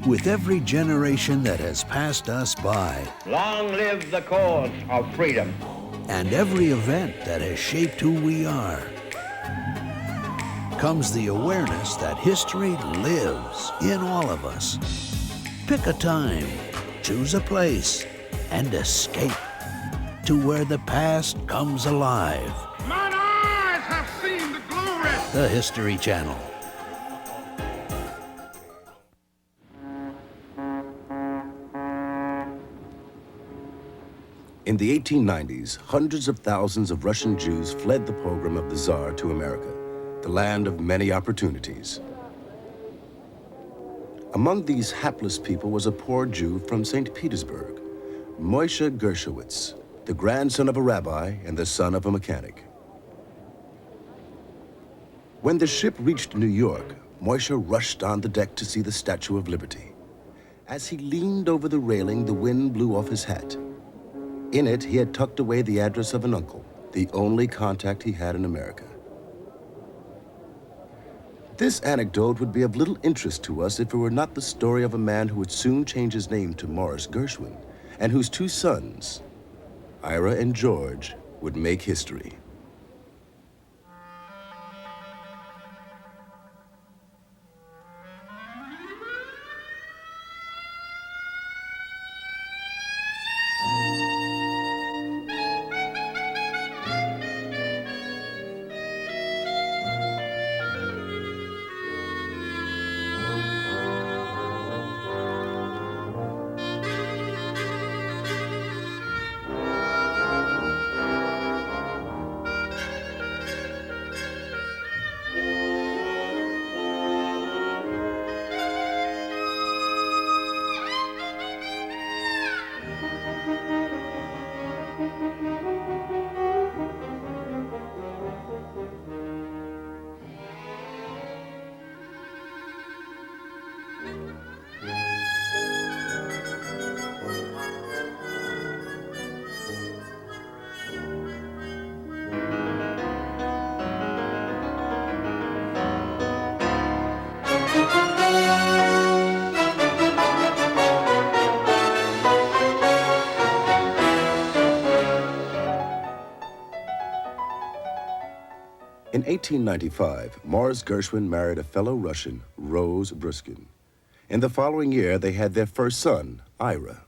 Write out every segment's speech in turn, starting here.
with every generation that has passed us by. Long live the cause of freedom. And every event that has shaped who we are, comes the awareness that history lives in all of us. Pick a time, choose a place, and escape to where the past comes alive. Mine eyes have seen the glory. The History Channel. In the 1890s, hundreds of thousands of Russian Jews fled the pogrom of the Tsar to America, the land of many opportunities. Among these hapless people was a poor Jew from St. Petersburg, Moshe Gershowitz, the grandson of a rabbi and the son of a mechanic. When the ship reached New York, Moshe rushed on the deck to see the Statue of Liberty. As he leaned over the railing, the wind blew off his hat. In it, he had tucked away the address of an uncle, the only contact he had in America. This anecdote would be of little interest to us if it were not the story of a man who would soon change his name to Morris Gershwin, and whose two sons, Ira and George, would make history. In 1895, Morris Gershwin married a fellow Russian, Rose Bruskin. In the following year, they had their first son, Ira.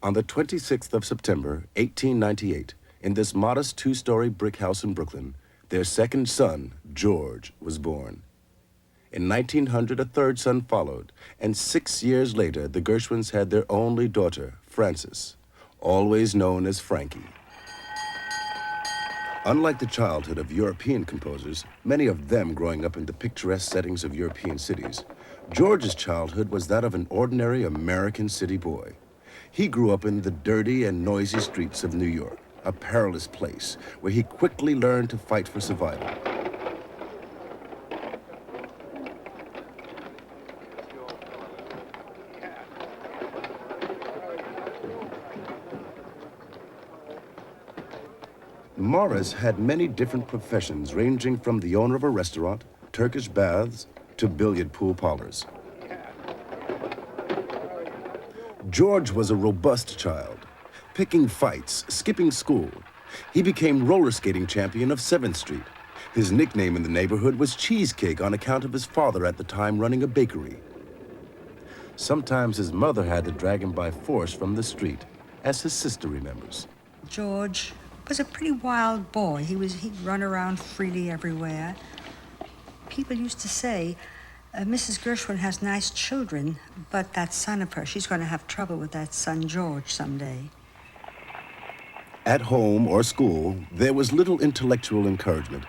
On the 26th of September, 1898, in this modest two-story brick house in Brooklyn, their second son, George, was born. In 1900, a third son followed, and 6 years later, the Gershwins had their only daughter, Frances, always known as Frankie. Unlike the childhood of European composers, many of them growing up in the picturesque settings of European cities, George's childhood was that of an ordinary American city boy. He grew up in the dirty and noisy streets of New York, a perilous place where he quickly learned to fight for survival. Morris had many different professions, ranging from the owner of a restaurant, Turkish baths, to billiard pool parlors. George was a robust child, picking fights, skipping school. He became roller skating champion of 7th Street. His nickname in the neighborhood was Cheesecake on account of his father at the time running a bakery. Sometimes his mother had to drag him by force from the street, as his sister remembers. George was a pretty wild boy. He'd run around freely everywhere. People used to say, Mrs. Gershwin has nice children, but that son of hers, she's going to have trouble with that son George someday. At home or school, there was little intellectual encouragement.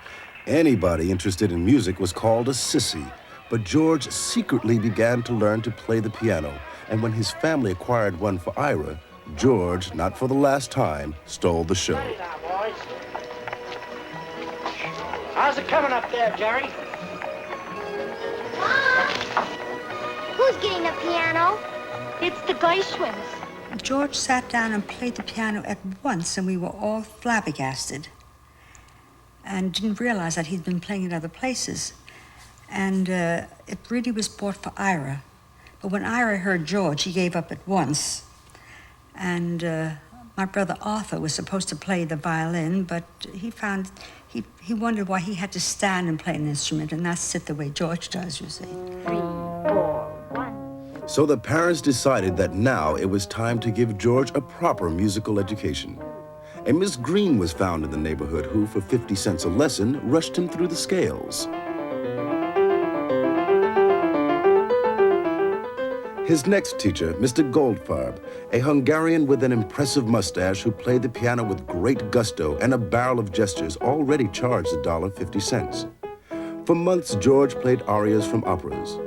Anybody interested in music was called a sissy, but George secretly began to learn to play the piano, and when his family acquired one for Ira, George, not for the last time, stole the show. Hey now, boys. How's it coming up there, Jerry? Who's getting the piano? It's the Gershwins. George sat down and played the piano at once, and we were all flabbergasted and didn't realize that he'd been playing in other places. And it really was bought for Ira. But when Ira heard George, he gave up at once. And my brother Arthur was supposed to play the violin, but he wondered why he had to stand and play an instrument and not sit the way George does, you see. 3, 4, 1. So the parents decided that now it was time to give George a proper musical education. A Miss Green was found in the neighborhood who, for 50 cents a lesson, rushed him through the scales. His next teacher, Mr. Goldfarb, a Hungarian with an impressive mustache who played the piano with great gusto and a barrel of gestures, already charged $1.50. For months, George played arias from operas.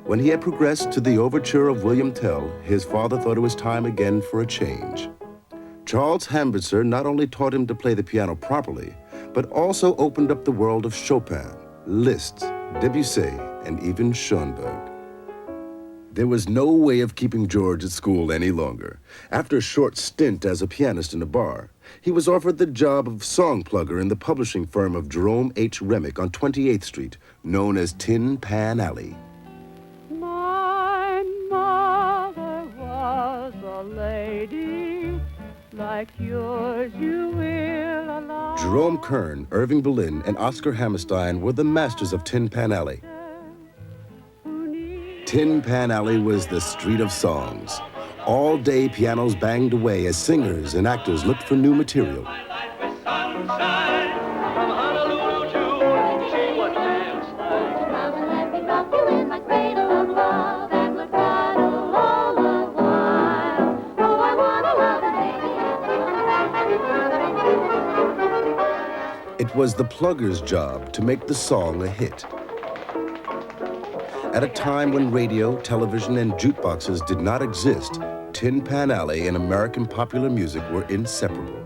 When he had progressed to the overture of William Tell, his father thought it was time again for a change. Charles Hambitzer not only taught him to play the piano properly, but also opened up the world of Chopin, Liszt, Debussy, and even Schoenberg. There was no way of keeping George at school any longer. After a short stint as a pianist in a bar, he was offered the job of song plugger in the publishing firm of Jerome H. Remick on 28th Street, known as Tin Pan Alley. My mother was a lady, like yours you will allow. Jerome Kern, Irving Berlin, and Oscar Hammerstein were the masters of Tin Pan Alley. Tin Pan Alley was the street of songs. All day pianos banged away as singers and actors looked for new material. It was the plugger's job to make the song a hit. At a time when radio, television, and jukeboxes did not exist, Tin Pan Alley and American popular music were inseparable.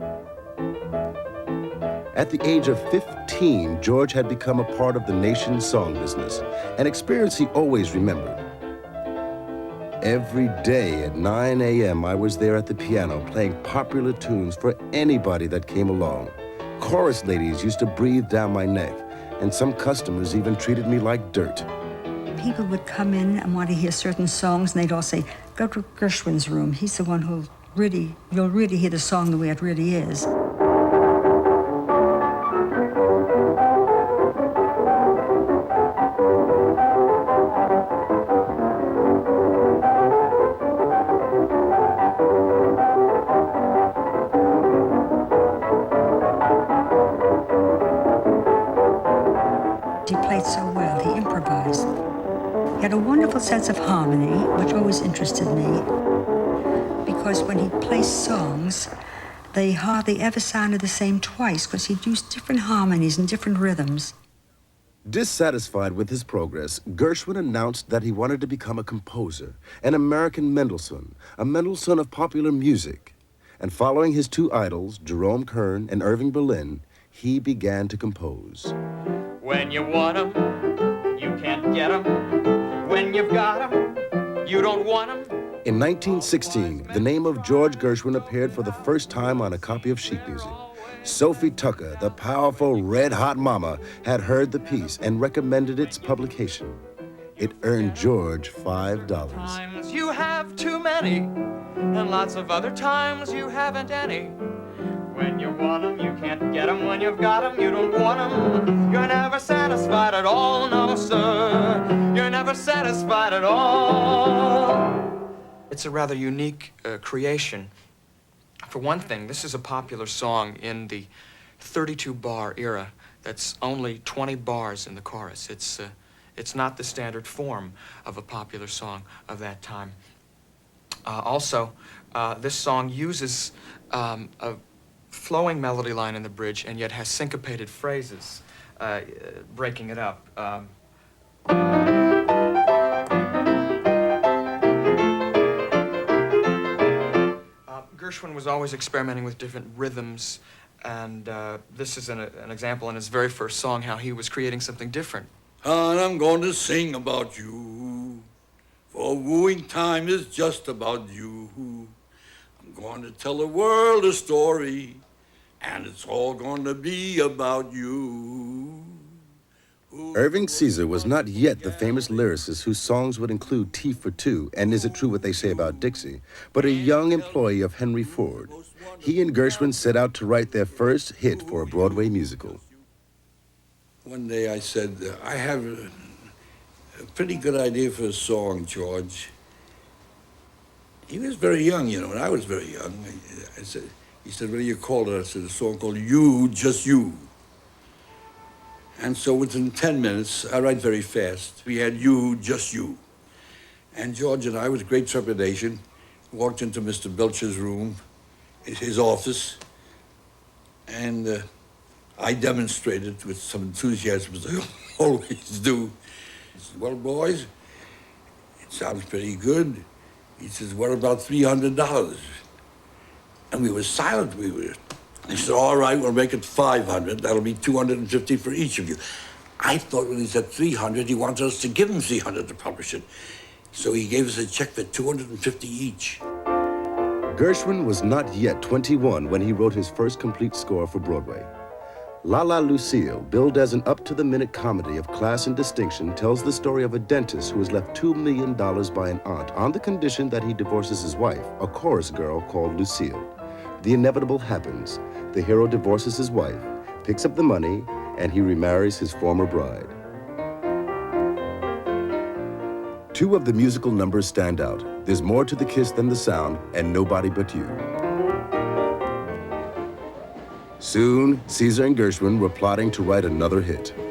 At the age of 15, George had become a part of the nation's song business, an experience he always remembered. Every day at 9 a.m., I was there at the piano playing popular tunes for anybody that came along. Chorus ladies used to breathe down my neck, and some customers even treated me like dirt. People would come in and want to hear certain songs, and they'd all say, go to Gershwin's room. He's the one you'll really hear the song the way it really is. He played so well, he improvised. He had a wonderful sense of harmony, which always interested me, because when he placed songs, they hardly ever sounded the same twice, because he'd use different harmonies and different rhythms. Dissatisfied with his progress, Gershwin announced that he wanted to become a composer, an American Mendelssohn, a Mendelssohn of popular music. And following his two idols, Jerome Kern and Irving Berlin, he began to compose. When you want 'em, you can't get 'em. When you've got 'em, you don't want 'em. In 1916, the name of George Gershwin appeared for the first time on a copy of sheet music. Sophie Tucker, the powerful red-hot mama, had heard the piece and recommended its publication. It earned George $5. Times you have too many, and lots of other times you haven't any. When you want 'em, you can't get 'em. When you've got 'em, you don't want 'em. You're never satisfied at all, no, sir. You're never satisfied at all. It's a rather unique creation. For one thing, this is a popular song in the 32-bar era. That's only 20 bars in the chorus. It's not the standard form of a popular song of that time. Also, this song uses a flowing melody line in the bridge and yet has syncopated phrases, breaking it up. Gershwin was always experimenting with different rhythms, and this is an example in his very first song how he was creating something different. And I'm going to sing about you, for wooing time is just about you. I'm going to tell the world a story, and it's all going to be about you. Irving Caesar was not yet the famous lyricist whose songs would include Tea for Two and Is It True What They Say About Dixie, but a young employee of Henry Ford. He and Gershwin set out to write their first hit for a Broadway musical. One day I said, I have a pretty good idea for a song, George. He was very young, you know, and I was very young. He said, what do you call it? I said, a song called You, Just You. And so within 10 minutes, I write very fast, we had You, Just You. And George and I, with great trepidation, walked into Mr. Belcher's room, his office, and I demonstrated with some enthusiasm, as I always do. He said, well, boys, it sounds pretty good. He says, what about $300? And we were silent. He said, all right, we'll make it 500. That'll be 250 for each of you. I thought when he said 300, he wanted us to give him 300 to publish it. So he gave us a check for 250 each. Gershwin was not yet 21 when he wrote his first complete score for Broadway. La La Lucille, billed as an up-to-the-minute comedy of class and distinction, tells the story of a dentist who was left $2 million by an aunt on the condition that he divorces his wife, a chorus girl called Lucille. The inevitable happens. The hero divorces his wife, picks up the money, and he remarries his former bride. Two of the musical numbers stand out. There's More to the Kiss Than the Sound and Nobody But You. Soon, Caesar and Gershwin were plotting to write another hit. We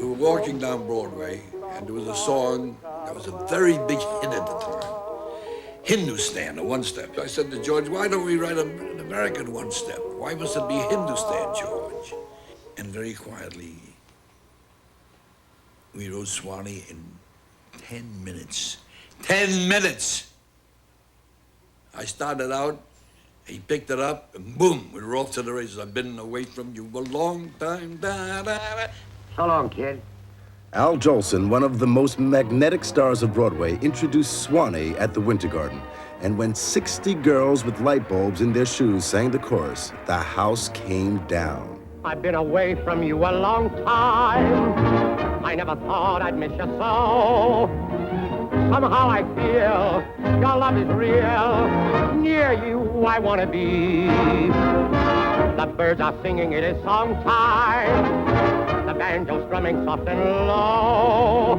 were walking down Broadway, and there was a song that was a very big hit at the time. Hindustan, a one-step. I said to George, why don't we write an American one-step? Why must it be Hindustan, George? And very quietly, we wrote Swanee in 10 minutes. 10 minutes! I started out, he picked it up, and boom, we were off to the races. I've been away from you a long time. Da, da, da. So long, kid. Al Jolson, one of the most magnetic stars of Broadway, introduced Swanee at the Winter Garden. And when 60 girls with light bulbs in their shoes sang the chorus, the house came down. I've been away from you a long time. I never thought I'd miss you so. Somehow I feel your love is real. Near you I want to be. The birds are singing, it is song time. The banjo's strumming soft and low.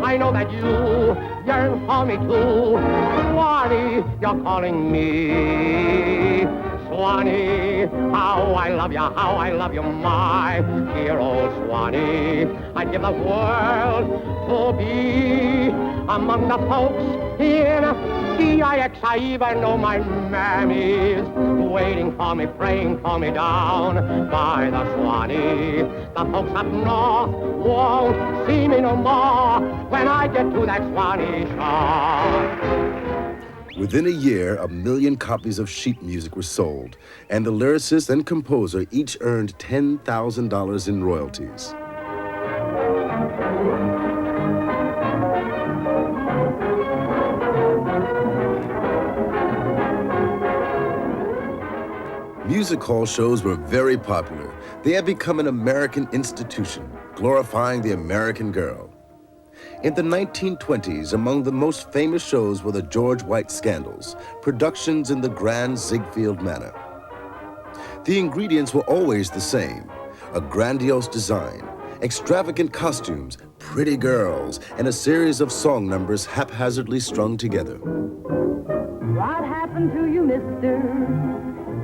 I know that you yearn for me too. Swanee, you're calling me. Swanee, how I love you, my dear old Swanee. I'd give the world to be among the folks in DIX. I even know my mammy's waiting for me, praying for me down by the Swanee. The folks up north won't see me no more when I get to that Swanee shore. Within a year, 1 million copies of sheet music were sold, and the lyricist and composer each earned $10,000 in royalties. Music hall shows were very popular. They had become an American institution, glorifying the American girl. In the 1920s, among the most famous shows were the George White Scandals, productions in the grand Ziegfeld manner. The ingredients were always the same: a grandiose design, extravagant costumes, pretty girls, and a series of song numbers haphazardly strung together. What happened to you, mister?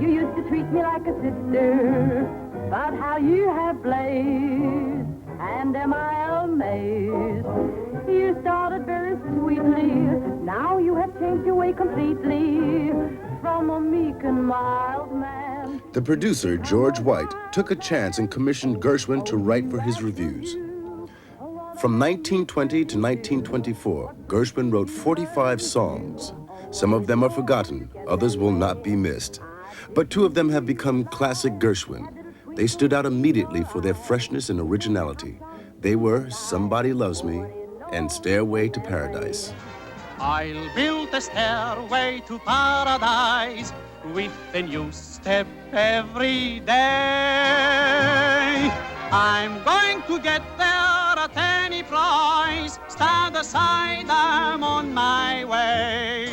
You used to treat me like a sister, but how you have blazed, and am I amazed? You started very sweetly, now you have changed your way completely, from a meek and mild man. The producer, George White, took a chance and commissioned Gershwin to write for his reviews. From 1920 to 1924, Gershwin wrote 45 songs. Some of them are forgotten, others will not be missed. But two of them have become classic Gershwin. They stood out immediately for their freshness and originality. They were Somebody Loves Me and Stairway to Paradise. I'll build a stairway to paradise with a new step every day. I'm going to get there at any price. Stand aside, I'm on my way.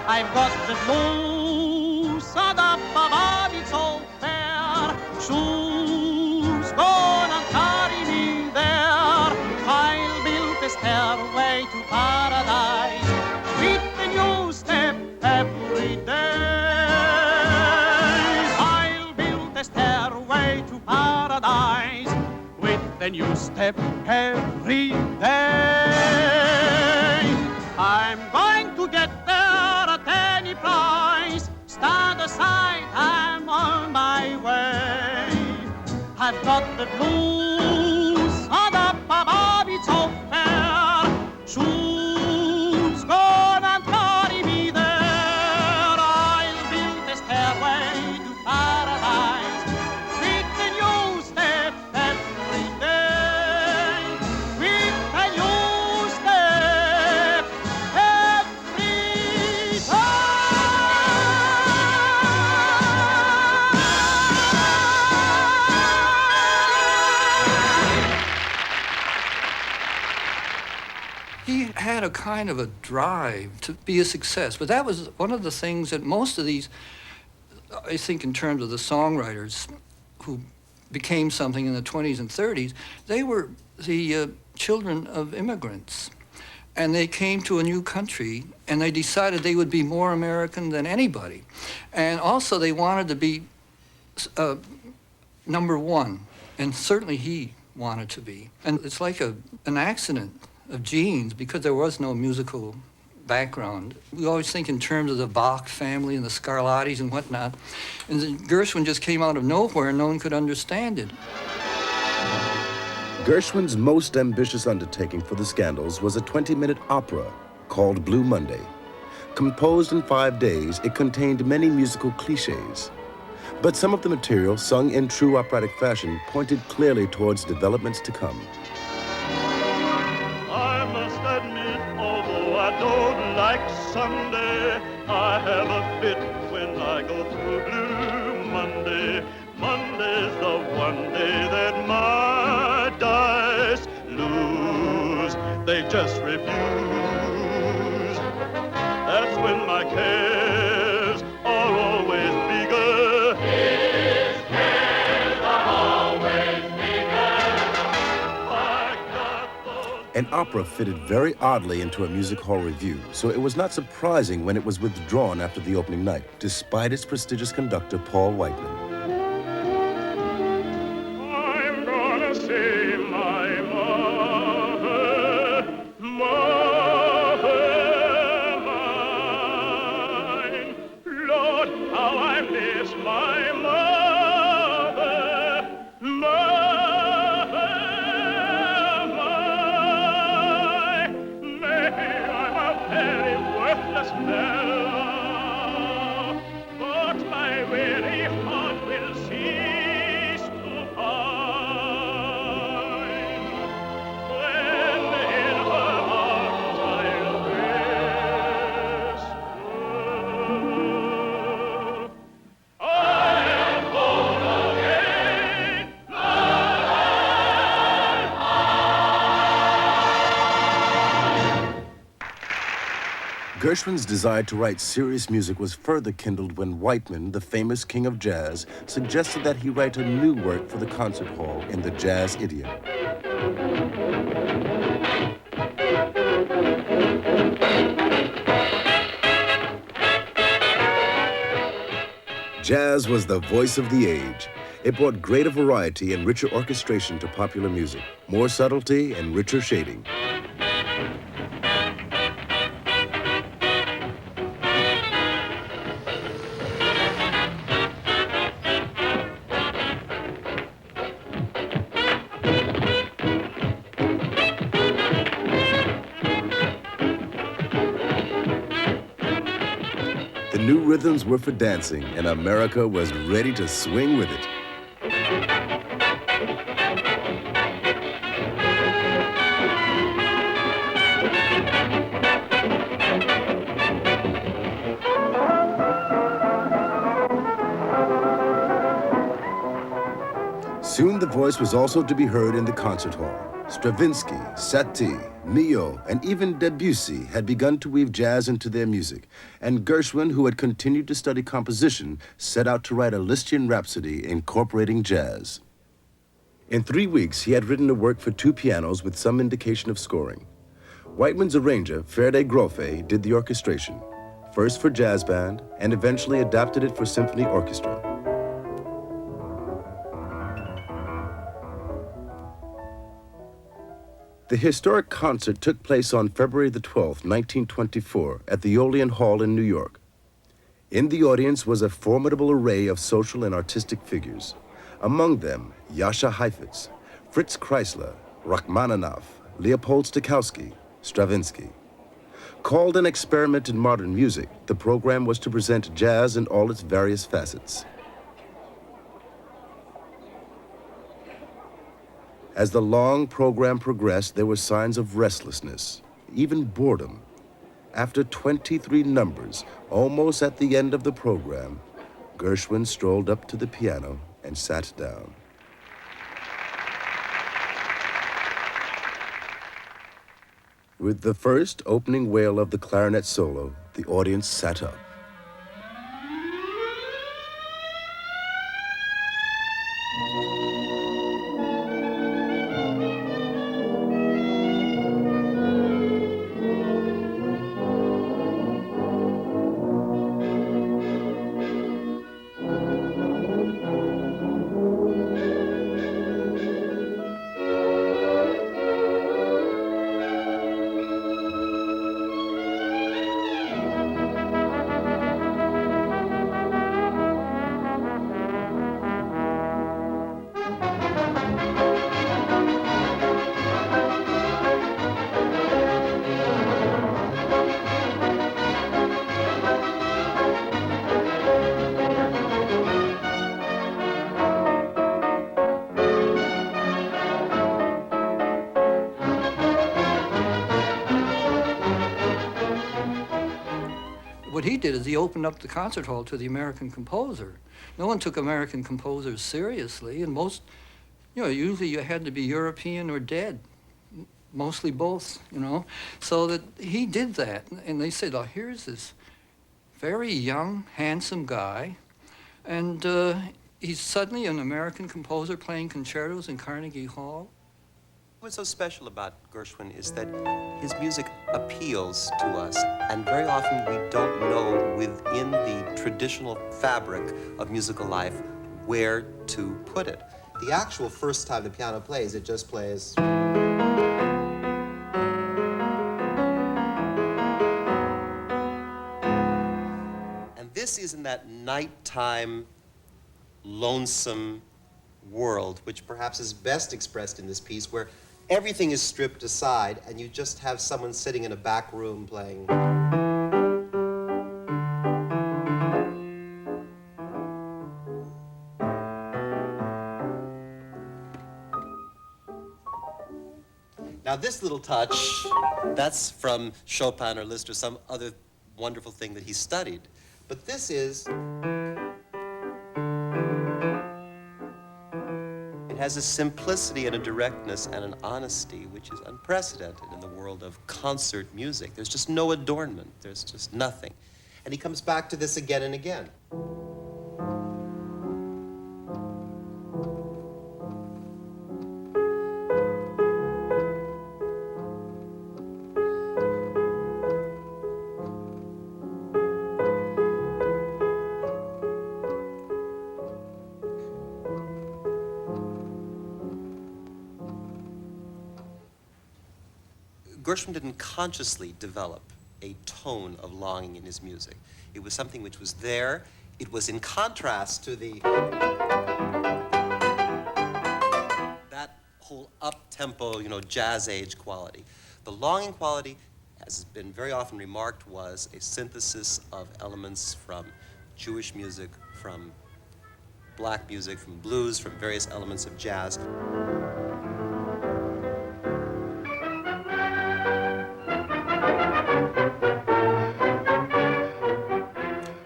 I've got the blues, and up above it's all fair. Shoes gonna carry me there. I'll build a stairway to paradise with a new step every day. I'll build a stairway to paradise with a new step every day. I'm going to get there at any price. Stand aside, I'm on my way. I've got the blues, and up above it's all fair. Shoes gonna carry me there. I'll build a stairway to paradise with a new step every day. With a new step every He had a kind of a drive to be a success, but that was one of the things that most of these, I think in terms of the songwriters who became something in the 20s and 30s, they were the children of immigrants. And they came to a new country, and they decided they would be more American than anybody. And also they wanted to be number one, and certainly he wanted to be. And it's like an accident of genes, because there was no musical background. We always think in terms of the Bach family and the Scarlattis and whatnot. And then Gershwin just came out of nowhere and no one could understand it. Gershwin's most ambitious undertaking for the Scandals was a 20-minute opera called Blue Monday. Composed in 5 days, it contained many musical cliches. But some of the material, sung in true operatic fashion, pointed clearly towards developments to come. I must admit, although I don't like Sunday, I have a fit when I go through Blue Monday. Monday's the one day that my dice lose. They just refuse. That's when my cares are always bigger. His cares are always bigger. An opera fitted very oddly into a music hall review, so it was not surprising when it was withdrawn after the opening night, despite its prestigious conductor, Paul Whiteman. I'm gonna see my mother, mine. Lord, how I miss my mother, mine. Maybe I'm a very worthless fellow, but my weary heart will cease to pine when in her arms I'll rest. I'll go again, Gershwin's desire to write serious music was further kindled when Whiteman, the famous king of jazz, suggested that he write a new work for the concert hall in the jazz idiom. Jazz was the voice of the age. It brought greater variety and richer orchestration to popular music, more subtlety and richer shading. The new rhythms were for dancing, and America was ready to swing with it. Soon the voice was also to be heard in the concert hall. Stravinsky, Satie, Milhaud, and even Debussy had begun to weave jazz into their music, and Gershwin, who had continued to study composition, set out to write a Lisztian Rhapsody incorporating jazz. In 3 weeks, he had written a work for 2 pianos with some indication of scoring. Whiteman's arranger, Ferde Grofe, did the orchestration, first for jazz band, and eventually adapted it for symphony orchestra. The historic concert took place on February the 12th, 1924, at the Aeolian Hall in New York. In the audience was a formidable array of social and artistic figures. Among them, Jascha Heifetz, Fritz Kreisler, Rachmaninoff, Leopold Stokowski, Stravinsky. Called an experiment in modern music, the program was to present jazz in all its various facets. As the long program progressed, there were signs of restlessness, even boredom. After 23 numbers, almost at the end of the program, Gershwin strolled up to the piano and sat down. With the first opening wail of the clarinet solo, the audience sat up. What he did is he opened up the concert hall to the American composer. No one took American composers seriously, and most, usually you had to be European or dead, mostly both, So that he did that, and they said, oh, here's this very young, handsome guy, and he's suddenly an American composer playing concertos in Carnegie Hall. What's so special about Gershwin is that his music appeals to us, and very often we don't know within the traditional fabric of musical life where to put it. The actual first time the piano plays, it just plays. And this is in that nighttime, lonesome world, which perhaps is best expressed in this piece, where everything is stripped aside, and you just have someone sitting in a back room playing. Now this little touch, that's from Chopin or Liszt or some other wonderful thing that he studied. But this is... It has a simplicity and a directness and an honesty which is unprecedented in the world of concert music. There's just no adornment. There's just nothing. And he comes back to this again and again. Gershwin didn't consciously develop a tone of longing in his music. It was something which was there. It was in contrast to that whole up-tempo, jazz age quality. The longing quality, as has been very often remarked, was a synthesis of elements from Jewish music, from black music, from blues, from various elements of jazz.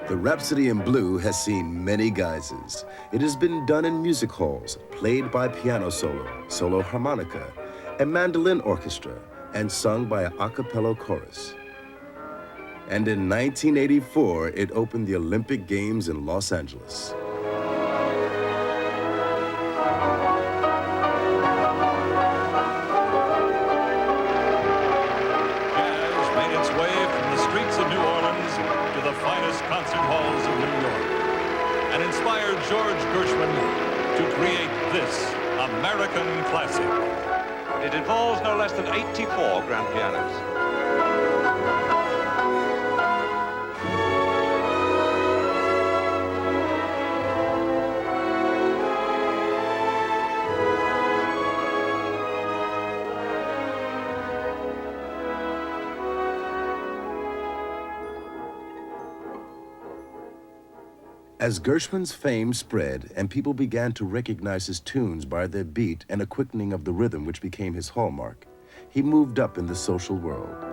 The Rhapsody in Blue has seen many guises. It has been done in music halls, played by piano solo, solo harmonica, a mandolin orchestra, and sung by an a cappella chorus. And in 1984, it opened the Olympic Games in Los Angeles. Concert halls of New York and inspired George Gershwin to create this American classic. It involves no less than 84 grand pianos. As Gershwin's fame spread and people began to recognize his tunes by their beat and a quickening of the rhythm which became his hallmark, he moved up in the social world.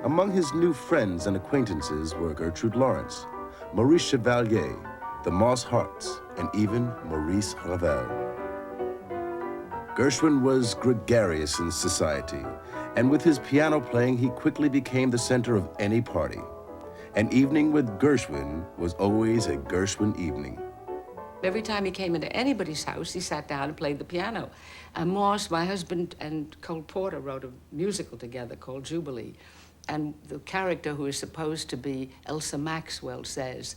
Among his new friends and acquaintances were Gertrude Lawrence, Maurice Chevalier, the Moss Harts, and even Maurice Ravel. Gershwin was gregarious in society, and with his piano playing, he quickly became the center of any party. An evening with Gershwin was always a Gershwin evening. Every time he came into anybody's house, he sat down and played the piano. Morse, my husband, and Cole Porter wrote a musical together called Jubilee. And the character who is supposed to be Elsa Maxwell says,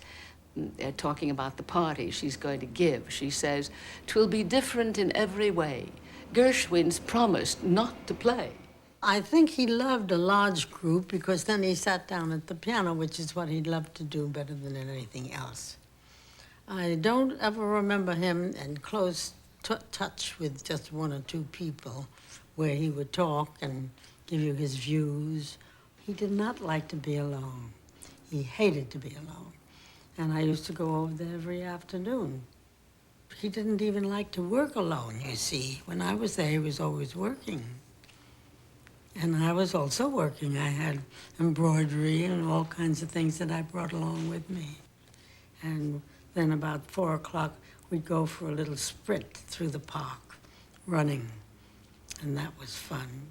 talking about the party she's going to give, she says, "'Twill be different in every way. Gershwin's promised not to play." I think he loved a large group because then he sat down at the piano, which is what he loved to do better than anything else. I don't ever remember him in close touch with just one or two people where he would talk and give you his views. He did not like to be alone. He hated to be alone. And I used to go over there every afternoon. He didn't even like to work alone, you see. When I was there, he was always working. And I was also working. I had embroidery and all kinds of things that I brought along with me. And then about 4 o'clock, we'd go for a little sprint through the park, running. And that was fun.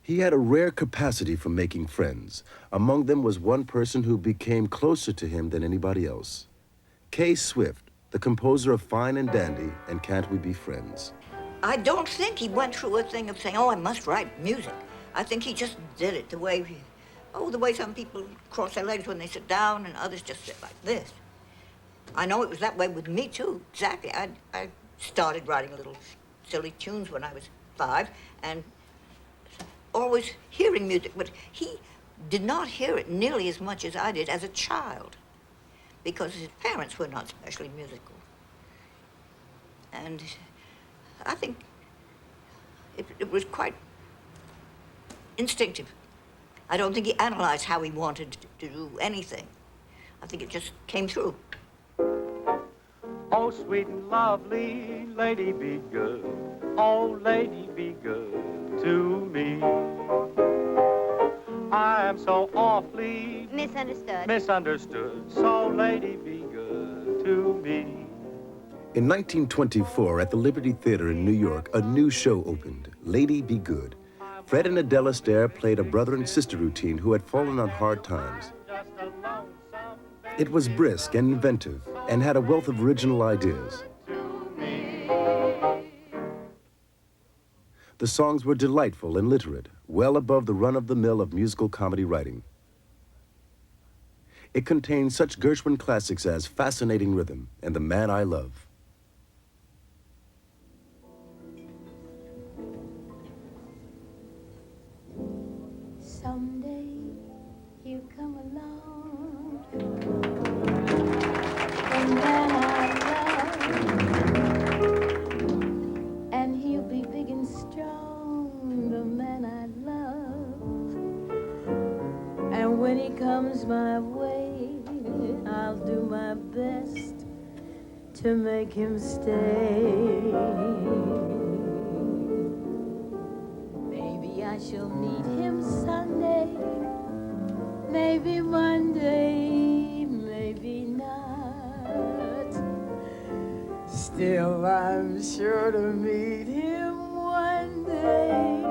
He had a rare capacity for making friends. Among them was one person who became closer to him than anybody else. Kay Swift, the composer of Fine and Dandy and Can't We Be Friends. I don't think he went through a thing of saying, oh, I must write music. I think he just did it the way, the way some people cross their legs when they sit down and others just sit like this. I know it was that way with me, too, exactly. I started writing little silly tunes when I was 5 and always hearing music, but he did not hear it nearly as much as I did as a child, because his parents were not especially musical. And I think it was quite instinctive. I don't think he analyzed how he wanted to do anything. I think it just came through. Oh, sweet and lovely lady, be good. Oh, lady, be good to me. I am so awfully misunderstood. So, lady, be good to me. In 1924, at the Liberty Theater in New York, a new show opened, Lady Be Good. Fred and Adele Astaire played a brother and sister routine who had fallen on hard times. It was brisk and inventive and had a wealth of original ideas. The songs were delightful and literate, well above the run-of-the-mill of musical comedy writing. It contained such Gershwin classics as Fascinating Rhythm and The Man I Love. Someday you come along, the man I love, and he'll be big and strong, the man I love. And when he comes my way, I'll do my best to make him stay. Baby, I I shall meet him Sunday, maybe Monday, maybe not. Still, I'm sure to meet him one day.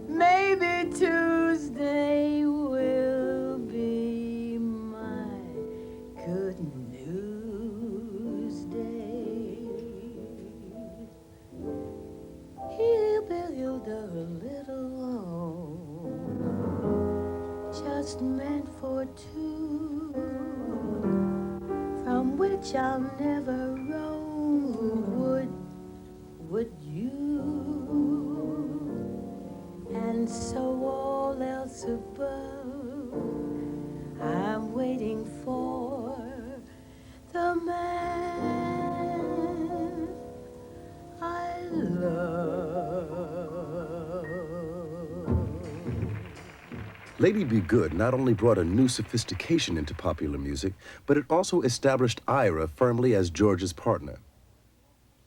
Maybe Tuesday will be my good news day. He'll build a little home just meant for two, from which I'll never roam. Would you? And so all else above, I'm waiting for the man I love. Lady Be Good not only brought a new sophistication into popular music, but it also established Ira firmly as George's partner.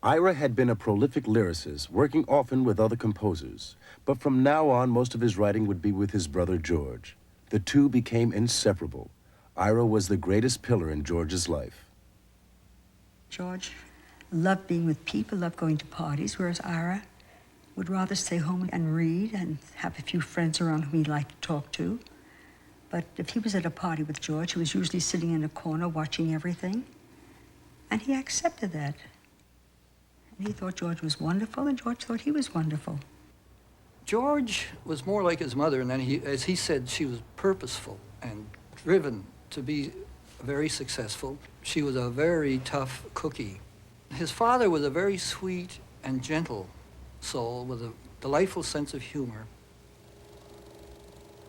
Ira had been a prolific lyricist, working often with other composers, but from now on, most of his writing would be with his brother George. The two became inseparable. Ira was the greatest pillar in George's life. George loved being with people, loved going to parties, whereas Ira would rather stay home and read and have a few friends around whom he liked to talk to. But if he was at a party with George, he was usually sitting in a corner watching everything, and he accepted that. And he thought George was wonderful, and George thought he was wonderful. George was more like his mother, and then as he said, she was purposeful and driven to be very successful. She was a very tough cookie. His father was a very sweet and gentle soul with a delightful sense of humor.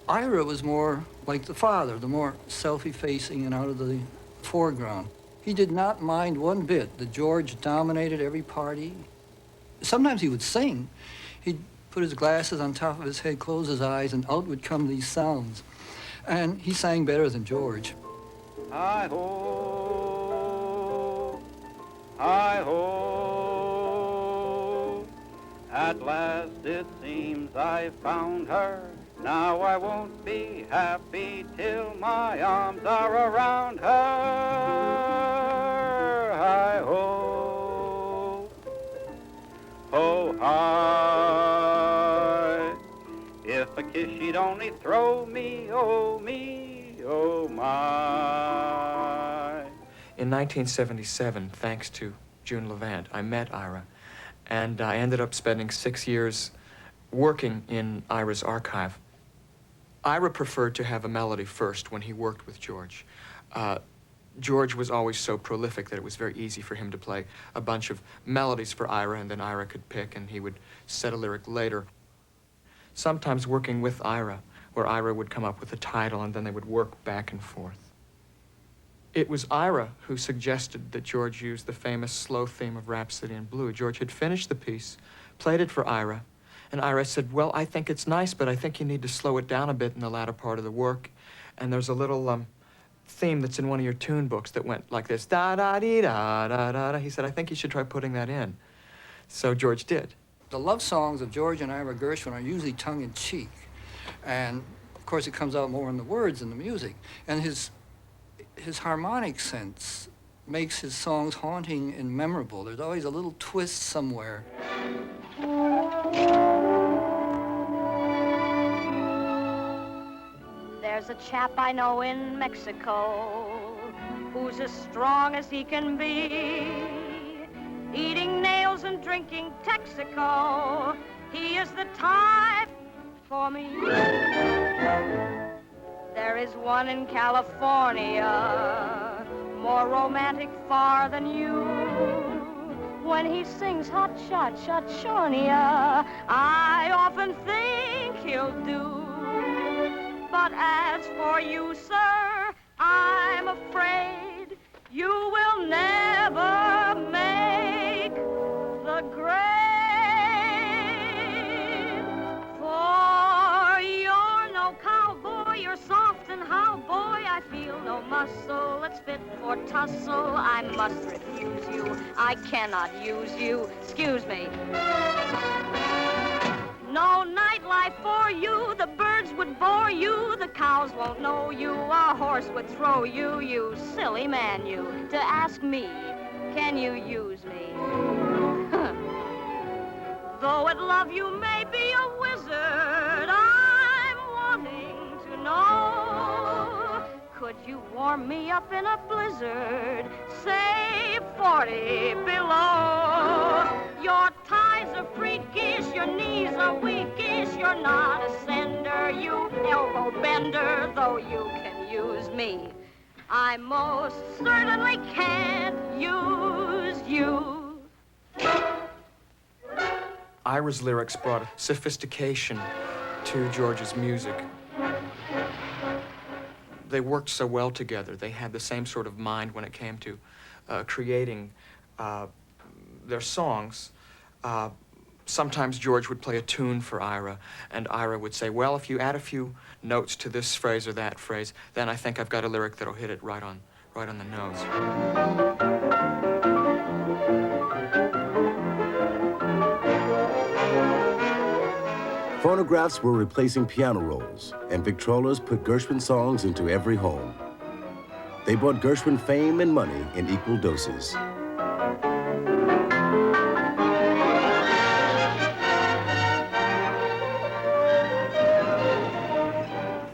Ira was more like the father, the more self-effacing and out of the foreground. He did not mind one bit that George dominated every party. Sometimes he would sing. He'd put his glasses on top of his head, close his eyes, and out would come these sounds. And he sang better than George. Hi-ho, hi-ho, at last it seems I found her. Now I won't be happy till my arms are around her. Hi-ho, ho, hi. If a kiss she'd only throw me, oh my. In 1977, thanks to June Levant, I met Ira, and I ended up spending 6 years working in Ira's archive. Ira preferred to have a melody first when he worked with George. George was always so prolific that it was very easy for him to play a bunch of melodies for Ira, and then Ira could pick and he would set a lyric later. Sometimes working with Ira, where Ira would come up with a title and then they would work back and forth. It was Ira who suggested that George use the famous slow theme of Rhapsody in Blue. George had finished the piece, played it for Ira, and Ira said, well, I think it's nice, but I think you need to slow it down a bit in the latter part of the work. And there's a little theme that's in one of your tune books that went like this, da-da-dee-da-da-da-da. He said, I think you should try putting that in. So George did. The love songs of George and Ira Gershwin are usually tongue-in-cheek. And, of course, it comes out more in the words than the music. And his harmonic sense makes his songs haunting and memorable. There's always a little twist somewhere. There's a chap I know in Mexico who's as strong as he can be, eating nails and drinking Texaco. He is the type for me. There is one in California, more romantic far than you. When he sings Hot Shot, Shot Shornia, I often think he'll do. But as for you, sir, I'm afraid you will never make the grade. For you're no cowboy, you're soft and how, boy, I feel no muscle that's fit for tussle. I must refuse you, I cannot use you, excuse me. No nightlife for you, the birds would bore you, the cows won't know you, a horse would throw you, you silly man, you, to ask me, can you use me? Though at love you may be a wizard, I'm wanting to know, could you warm me up in a blizzard, say 40 below? Your ties are freakish, your knees are weakish, you're not a sender, you elbow bender, though you can use me. I most certainly can't use you. Ira's lyrics brought sophistication to George's music. They worked so well together. They had the same sort of mind when it came to creating their songs. Sometimes George would play a tune for Ira, and Ira would say, well, if you add a few notes to this phrase or that phrase, then I think I've got a lyric that'll hit it right on the nose. Phonographs were replacing piano rolls, and Victrolas put Gershwin songs into every home. They brought Gershwin fame and money in equal doses.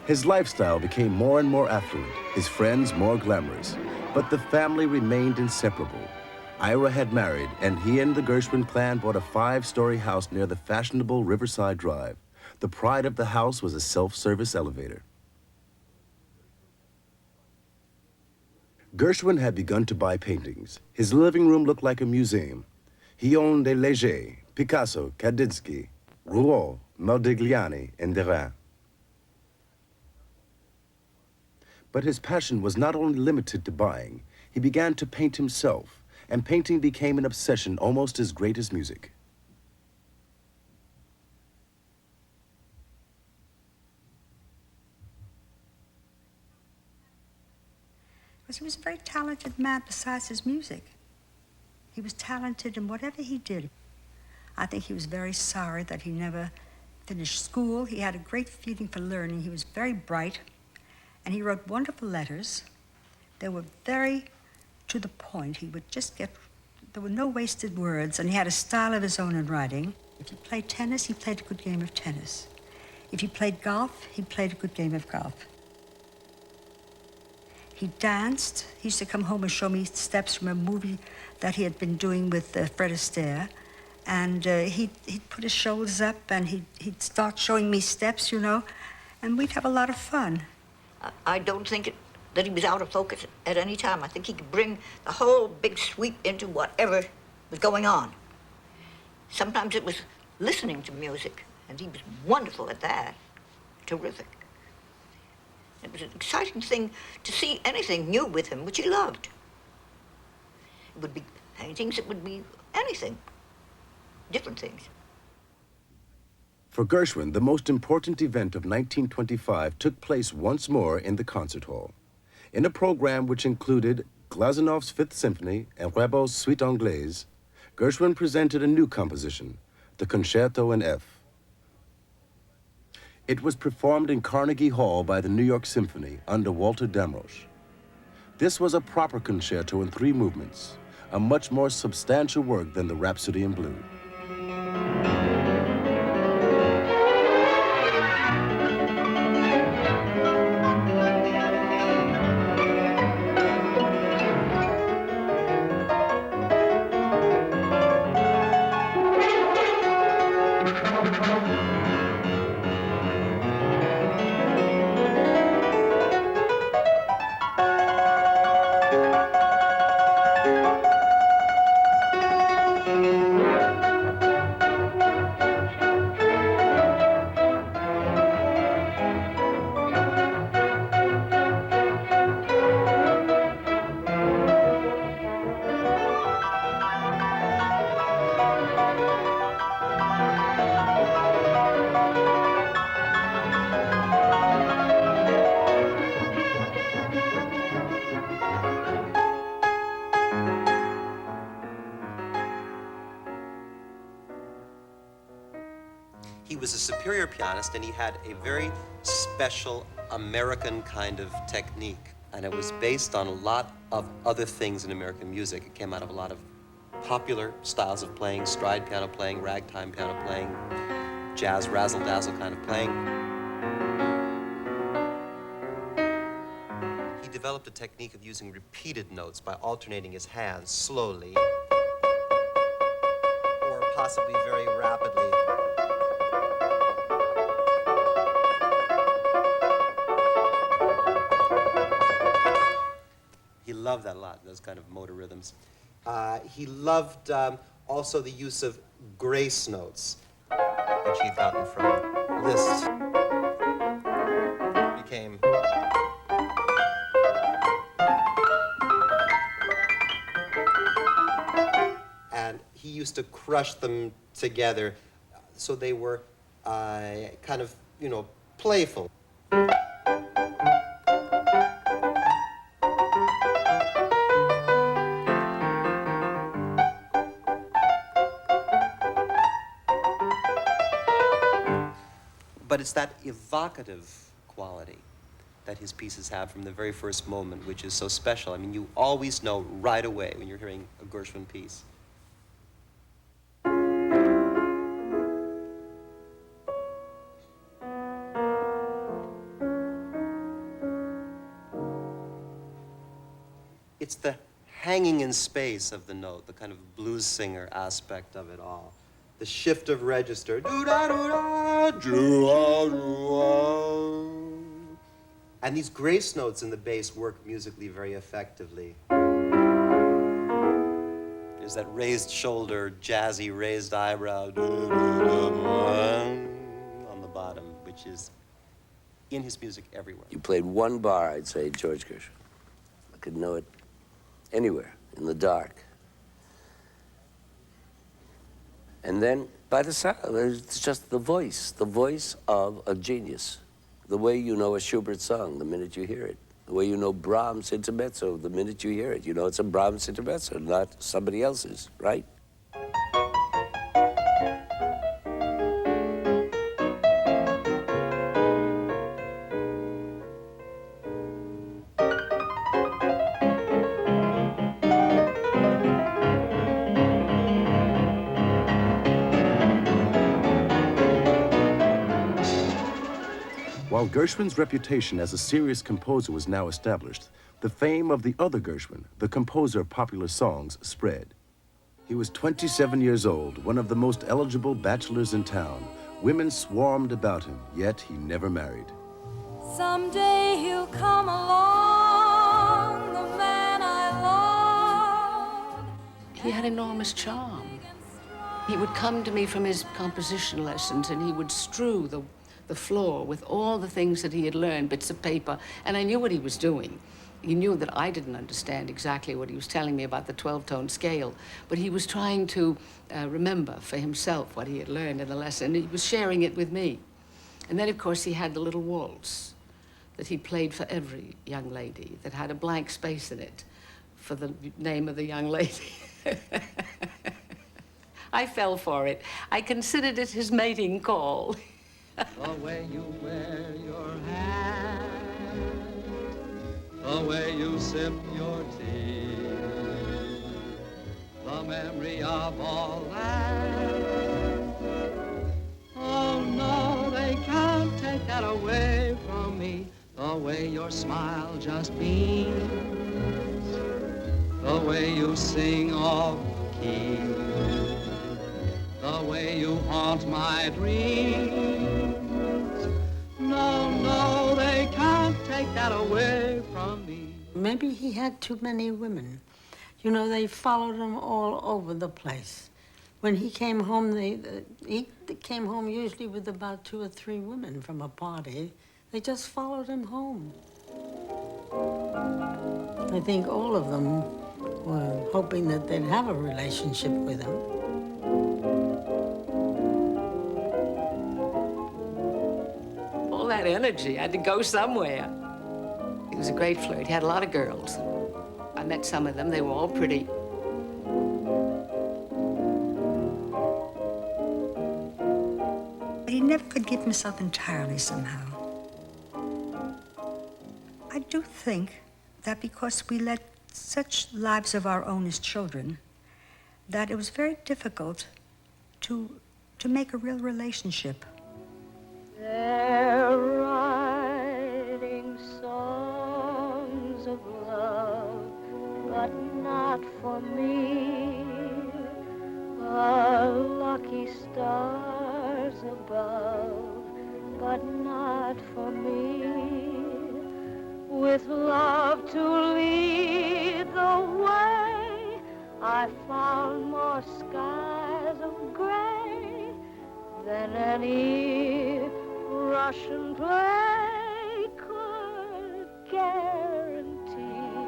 His lifestyle became more and more affluent, his friends more glamorous, but the family remained inseparable. Ira had married, and he and the Gershwin clan bought a 5-story house near the fashionable Riverside Drive. The pride of the house was a self-service elevator. Gershwin had begun to buy paintings. His living room looked like a museum. He owned a Léger, Picasso, Kandinsky, Rouault, Modigliani, and Derain. But his passion was not only limited to buying. He began to paint himself, and painting became an obsession almost as great as music. Because he was a very talented man besides his music. He was talented in whatever he did. I think he was very sorry that he never finished school. He had a great feeling for learning. He was very bright, and he wrote wonderful letters. They were very to the point. He would just get, there were no wasted words, and he had a style of his own in writing. If he played tennis, he played a good game of tennis. If he played golf, he played a good game of golf. He danced. He used to come home and show me steps from a movie that he had been doing with Fred Astaire. And he'd put his shoulders up, and he'd start showing me steps, you know, and we'd have a lot of fun. I don't think that he was out of focus at any time. I think he could bring the whole big sweep into whatever was going on. Sometimes it was listening to music, and he was wonderful at that. Terrific. It was an exciting thing to see anything new with him, which he loved. It would be paintings, it would be anything, different things. For Gershwin, the most important event of 1925 took place once more in the concert hall. In a program which included Glasenov's Fifth Symphony and Rebau's Suite Anglaise, Gershwin presented a new composition, the Concerto in F. It was performed in Carnegie Hall by the New York Symphony under Walter Damrosch. This was a proper concerto in 3 movements, a much more substantial work than the Rhapsody in Blue. was a superior pianist, and he had a very special American kind of technique. And it was based on a lot of other things in American music. It came out of a lot of popular styles of playing, stride piano playing, ragtime piano playing, jazz razzle-dazzle kind of playing. He developed a technique of using repeated notes by alternating his hands slowly or possibly very rapidly. He loved that a lot, those kind of motor rhythms. He loved also the use of grace notes, which he'd gotten from Liszt. Became and he used to crush them together, so they were kind of, you know, playful. But it's that evocative quality that his pieces have from the very first moment, which is so special. I mean, you always know right away when you're hearing a Gershwin piece. It's the hanging in space of the note, the kind of blues singer aspect of it all. The shift of register. And these grace notes in the bass work musically very effectively. There's that raised shoulder, jazzy raised eyebrow on the bottom, which is in his music everywhere. You played one bar, I'd say, George Gershwin. I could know it anywhere, in the dark. And then, by the sound, it's just the voice of a genius. The way you know a Schubert song the minute you hear it. The way you know Brahms intermezzo the minute you hear it. You know it's a Brahms intermezzo, not somebody else's, right? While Gershwin's reputation as a serious composer was now established, the fame of the other Gershwin, the composer of popular songs, spread. He was 27 years old, one of the most eligible bachelors in town. Women swarmed about him, yet he never married. Someday he'll come along, the man I love. He had enormous charm. He would come to me from his composition lessons and he would strew the floor with all the things that he had learned, bits of paper, and I knew what he was doing. He knew that I didn't understand exactly what he was telling me about the 12-tone scale, but he was trying to remember for himself what he had learned in the lesson, and he was sharing it with me. And then, of course, he had the little waltz that he played for every young lady that had a blank space in it for the name of the young lady. I fell for it. I considered it his mating call. The way you wear your hat, the way you sip your tea, the memory of all that. Oh no, they can't take that away from me. The way your smile just beams, the way you sing off key, the way you haunt my dreams. No, no, they can't take that away from me. Maybe he had too many women. You know, they followed him all over the place. When he came home, he came home usually with about 2 or 3 women from a party. They just followed him home. I think all of them were hoping that they'd have a relationship with him. All that energy had to go somewhere. He was a great flirt. He had a lot of girls. I met some of them. They were all pretty. But he never could give himself entirely somehow. I do think that because we led such lives of our own as children, that it was very difficult to make a real relationship. They're writing songs of love, but not for me. Lucky stars above, but not for me. With love to lead the way, I found more skies of gray than any Russian play could guarantee.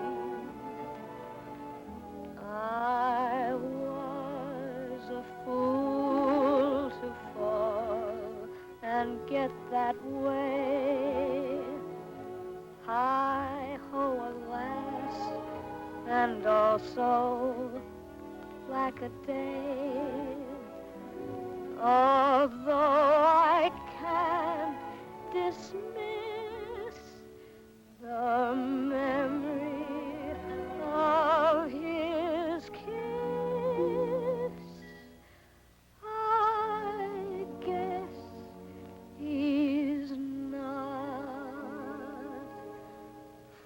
I was a fool to fall and get that way. Hi-ho, alas, and also lack a day. Although I can't dismiss the memory of his kiss, I guess he's not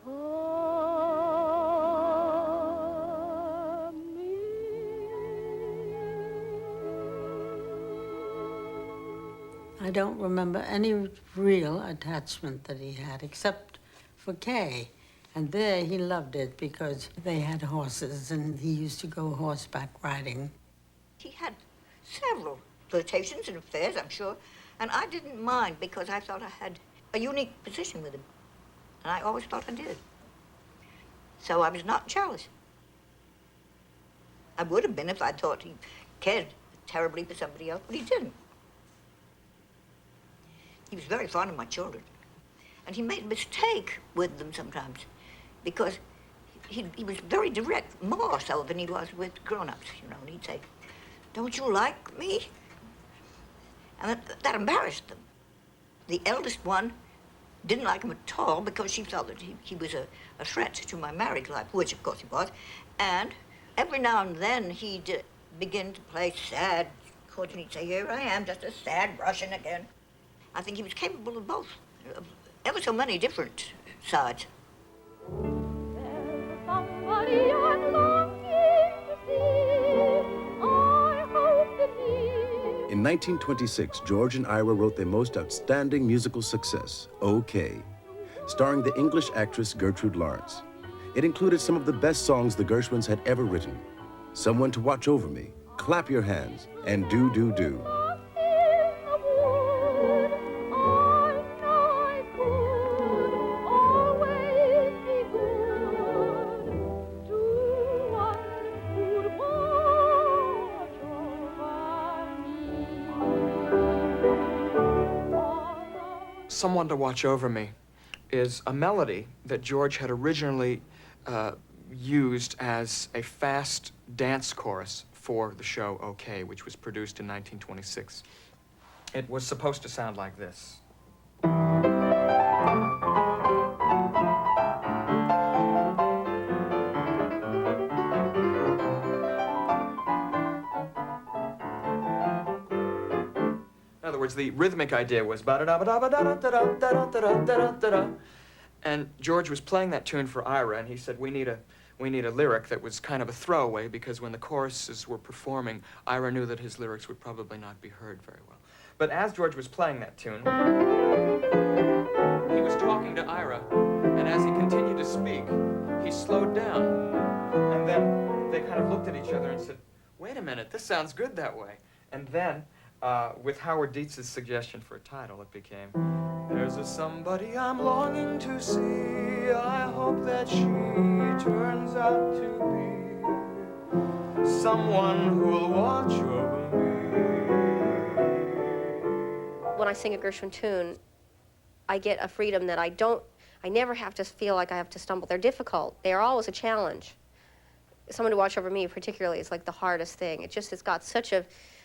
for me. I don't remember any real attachment that he had, except for Kay. And there he loved it because they had horses and he used to go horseback riding. He had several flirtations and affairs, I'm sure, and I didn't mind because I thought I had a unique position with him. And I always thought I did. So I was not jealous. I would have been if I thought he cared terribly for somebody else, but he didn't. He was very fond of my children. And he made a mistake with them sometimes because he was very direct, more so than he was with grown-ups, you know. And he'd say, "Don't you like me?" And that embarrassed them. The eldest one didn't like him at all because she felt that he was a threat to my married life, which of course he was. And every now and then he'd begin to play sad chords and he'd say, "Here I am, just a sad Russian again." I think he was capable of both, of ever so many different sides. Somebody I'm longing to see. I hope that he... In 1926, George and Ira wrote their most outstanding musical success, OK, starring the English actress Gertrude Lawrence. It included some of the best songs the Gershwins had ever written. Someone to Watch Over Me, Clap Your Hands, and Do, Do, Do. Someone to Watch Over Me is a melody that George had originally used as a fast dance chorus for the show OK, which was produced in 1926. It was supposed to sound like this. In other words, the rhythmic idea was ba-da-da-ba-da-ba-da-da-da-da-da-da-da-da-da. And George was playing that tune for Ira, and he said, we need a lyric that was kind of a throwaway, because when the choruses were performing, Ira knew that his lyrics would probably not be heard very well. But as George was playing that tune, he was talking to Ira, and as he continued to speak, he slowed down. And then they kind of looked at each other and said, wait a minute, this sounds good that way. And then, with Howard Dietz's suggestion for a title, it became, there's a somebody I'm longing to see. I hope that she turns out to be someone who'll watch over me. When I sing a Gershwin tune, I get a freedom that I never have to feel like I have to stumble. They're difficult. They are always a challenge. Someone to Watch Over Me particularly is like the hardest thing. It's got such a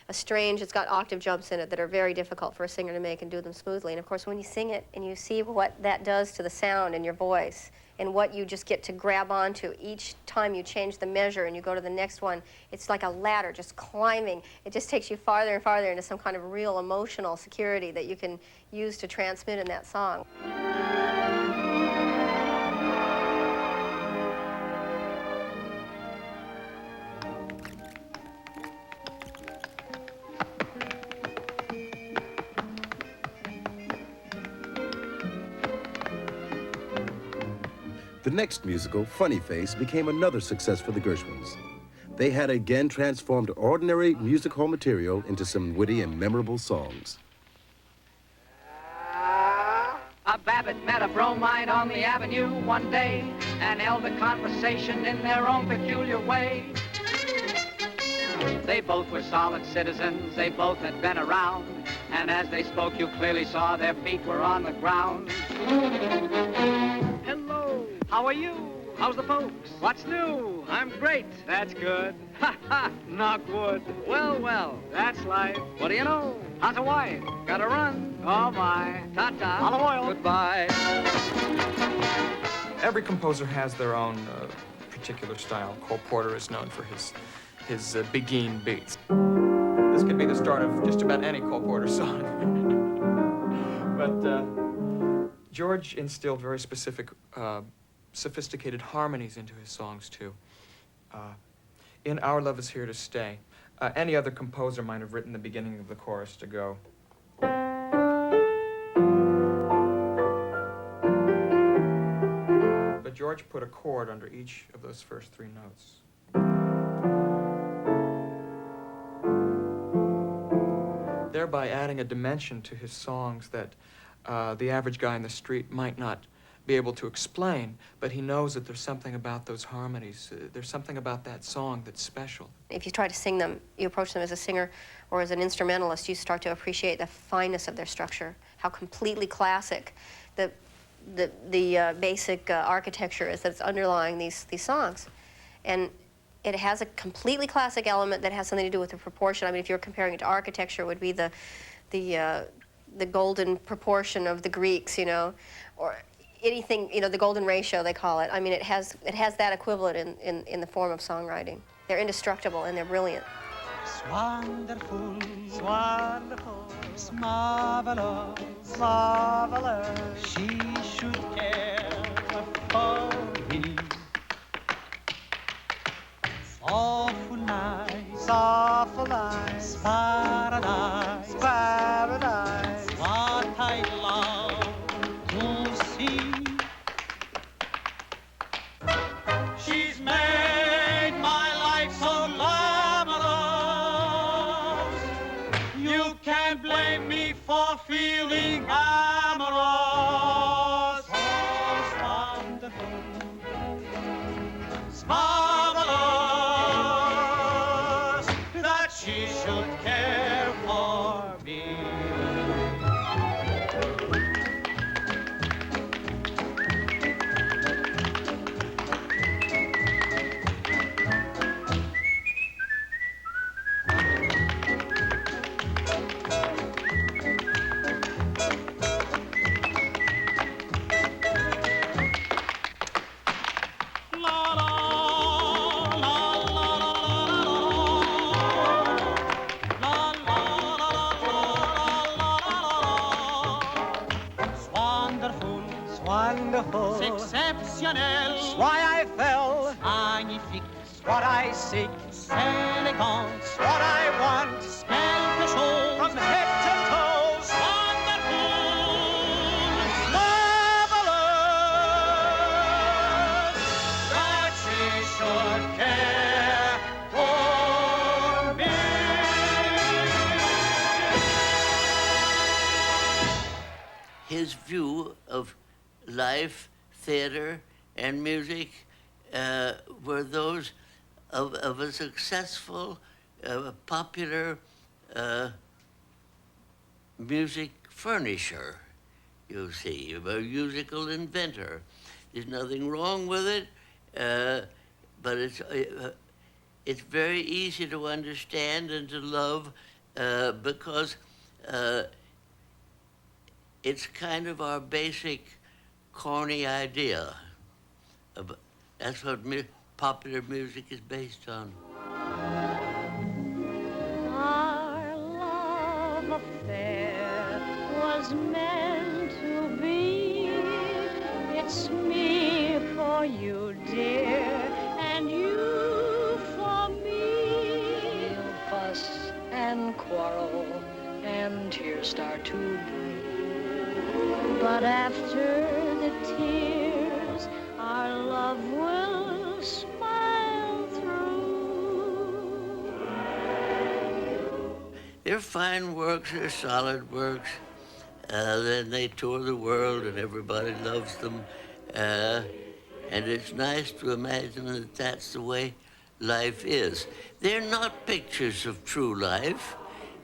strange, it's got octave jumps in it that are very difficult for a singer to make and do them smoothly. And of course, when you sing it and you see what that does to the sound in your voice and what you just get to grab onto each time you change the measure and you go to the next one, it's like a ladder just climbing. It just takes you farther and farther into some kind of real emotional security that you can use to transmit in that song. The next musical, Funny Face, became another success for the Gershwins. They had again transformed ordinary music hall material into some witty and memorable songs. A Babbitt met a bromide on the avenue one day and held a conversation in their own peculiar way. They both were solid citizens, they both had been around, and as they spoke you clearly saw their feet were on the ground. Hello, how are you? How's the folks? What's new? I'm great. That's good. Ha ha, knock wood. Well, well, that's life. What do you know? How's a wife? Gotta run. Oh my. Ta-ta. Olive oil. Goodbye. Every composer has their own particular style. Cole Porter is known for his Begin beats. This could be the start of just about any Cole Porter song. But George instilled very specific, sophisticated harmonies into his songs, too. In Our Love Is Here to Stay, any other composer might have written the beginning of the chorus to go. But George put a chord under each of those first three notes. Thereby adding a dimension to his songs that the average guy in the street might not be able to explain, but he knows that there's something about those harmonies. There's something about that song that's special. If you try to sing them, you approach them as a singer or as an instrumentalist, you start to appreciate the fineness of their structure, how completely classic the basic architecture is that's underlying these songs. And it has a completely classic element that has something to do with the proportion. I mean, if you're comparing it to architecture, it would be the golden proportion of the Greeks, you know, or anything, you know, the golden ratio, they call it. I mean, it has that equivalent in the form of songwriting. They're indestructible and they're brilliant. It's wonderful, it's wonderful, it's marvelous, marvelous. She should care for me. It's awful nice, awful nice, paradise, paradise. What I love to see. She's made my life so glamorous. You can't blame me for feeling amorous. Oh, it's wonderful, it's marvelous that she should care for me. Wonderful, it's exceptionnel. It's why I fell. Magnifique, it's what I seek. Elegant, it's what I want. Quelque chose from head to toes. Wonderful, marvelous that she should care for me. His view of life, theater, and music were those of a successful, popular music furnisher, you see, a musical inventor. There's nothing wrong with it, but it's very easy to understand and to love because it's kind of our basic corny idea. That's what popular music is based on. Our love affair was meant to be. It's me for you, dear, and you for me. We'll fuss and quarrel, and tears start to bleed. But after the tears, our love will smile through. They're fine works, they're solid works. Then they tour the world and everybody loves them. And it's nice to imagine that that's the way life is. They're not pictures of true life,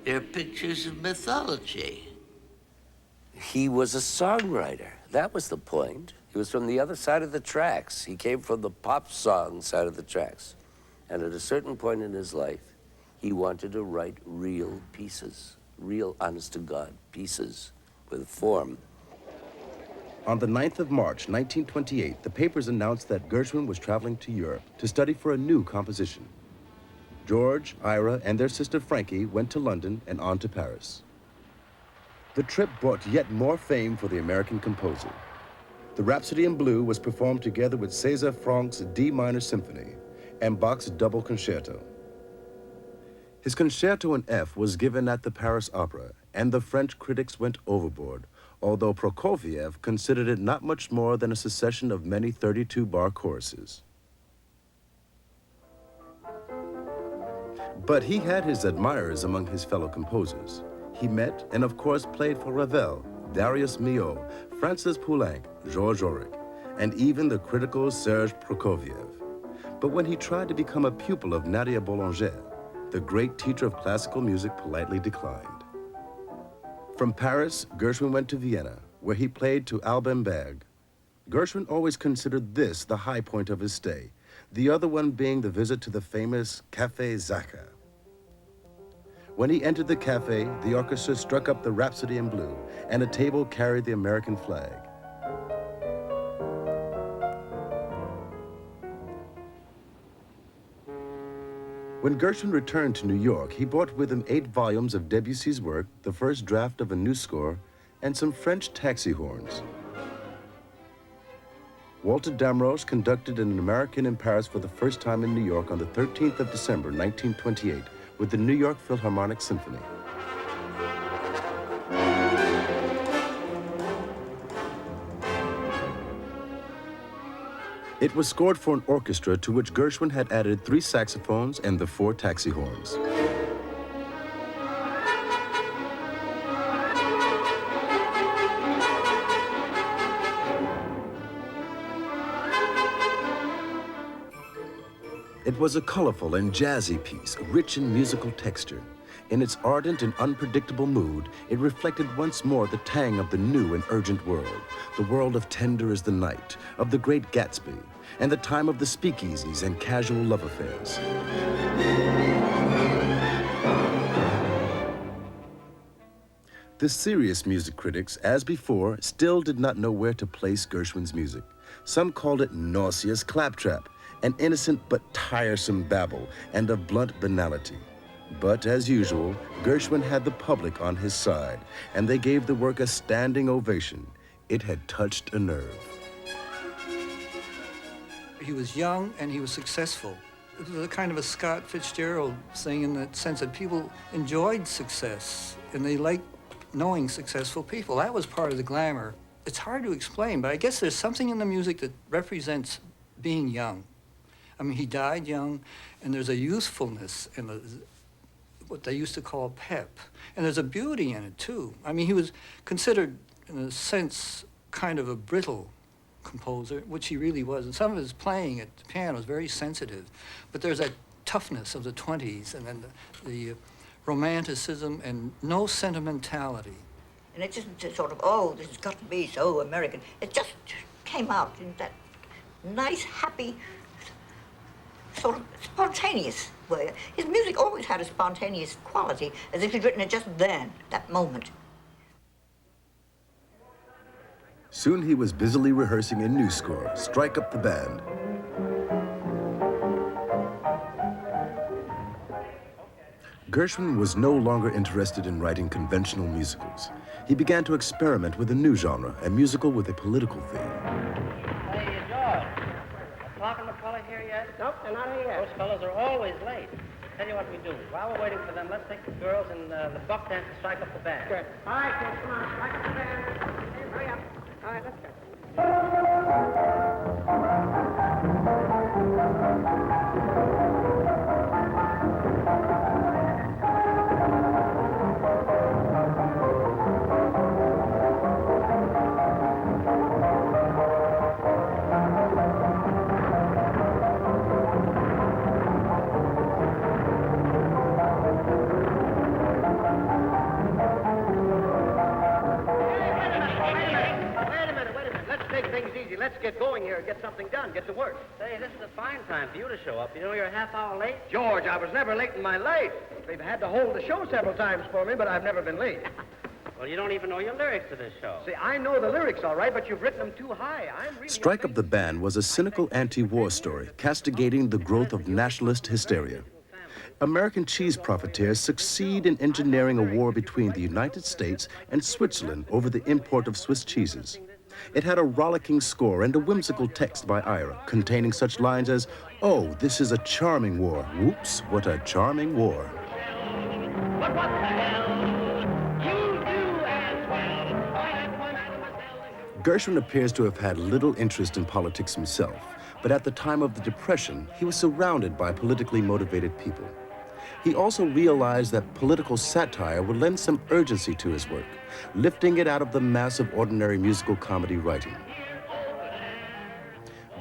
they're pictures of mythology. He was a songwriter. That was the point. He was from the other side of the tracks. He came from the pop song side of the tracks. And at a certain point in his life, he wanted to write real pieces, real honest-to-God pieces with form. On the 9th of March, 1928, the papers announced that Gershwin was traveling to Europe to study for a new composition. George, Ira, and their sister Frankie went to London and on to Paris. The trip brought yet more fame for the American composer. The Rhapsody in Blue was performed together with César Franck's D minor symphony and Bach's double concerto. His concerto in F was given at the Paris Opera, and the French critics went overboard, although Prokofiev considered it not much more than a succession of many 32-bar choruses. But he had his admirers among his fellow composers. He met and of course played for Ravel, Darius Milhaud, Francis Poulenc, Georges Auric, and even the critical Serge Prokofiev. But when he tried to become a pupil of Nadia Boulanger, the great teacher of classical music politely declined. From Paris, Gershwin went to Vienna, where he played to Alban Berg. Gershwin always considered this the high point of his stay, the other one being the visit to the famous Café Zacher. When he entered the cafe, the orchestra struck up the Rhapsody in Blue, and a table carried the American flag. When Gershwin returned to New York, he brought with him 8 volumes of Debussy's work, the first draft of a new score, and some French taxi horns. Walter Damrosch conducted an American in Paris for the first time in New York on the 13th of December, 1928, with the New York Philharmonic Symphony. It was scored for an orchestra to which Gershwin had added 3 saxophones and the 4 taxi horns. It was a colorful and jazzy piece, rich in musical texture. In its ardent and unpredictable mood, it reflected once more the tang of the new and urgent world of Tender is the Night, of The Great Gatsby, and the time of the speakeasies and casual love affairs. The serious music critics, as before, still did not know where to place Gershwin's music. Some called it nauseous claptrap, an innocent but tiresome babble, and of blunt banality. But as usual, Gershwin had the public on his side, and they gave the work a standing ovation. It had touched a nerve. He was young and he was successful. It was a kind of a Scott Fitzgerald thing in the sense that people enjoyed success and they liked knowing successful people. That was part of the glamour. It's hard to explain, but I guess there's something in the music that represents being young. I mean, he died young, and there's a youthfulness in what they used to call pep. And there's a beauty in it, too. I mean, he was considered, in a sense, kind of a brittle composer, which he really was. And some of his playing at the piano was very sensitive. But there's that toughness of the 20s, and then the romanticism and no sentimentality. And it isn't sort of, oh, this has got to be so American. It just came out in that nice, happy, sort of spontaneous way. His music always had a spontaneous quality, as if he'd written it just then, that moment. Soon he was busily rehearsing a new score, Strike Up the Band. Gershwin was no longer interested in writing conventional musicals. He began to experiment with a new genre, a musical with a political theme. Hey, George, are Clark and McCullough here yet? Nope, they're not here yet. Those fellows are always late. Tell you what we do. While we're waiting for them, let's take the girls and the buck dance to Strike Up the Band. Good. All right, kids, come on, strike up the band. Hey, hurry up. All right, let's go. Let's get going here and get something done, get to work. Say, this is a fine time for you to show up. You know you're a half hour late? George, I was never late in my life. They've had to hold the show several times for me, but I've never been late. Well, you don't even know your lyrics to this show. See, I know the lyrics all right, but you've written them too high. I'm really... Strike Up the Band was a cynical anti-war story, castigating the growth of nationalist hysteria. American cheese profiteers succeed in engineering a war between the United States and Switzerland over the import of Swiss cheeses. It had a rollicking score and a whimsical text by Ira, containing such lines as, "Oh, this is a charming war. Whoops, what a charming war." But what the hell? You do as well. Gershwin appears to have had little interest in politics himself, but at the time of the Depression, he was surrounded by politically motivated people. He also realized that political satire would lend some urgency to his work, lifting it out of the mass of ordinary musical comedy writing.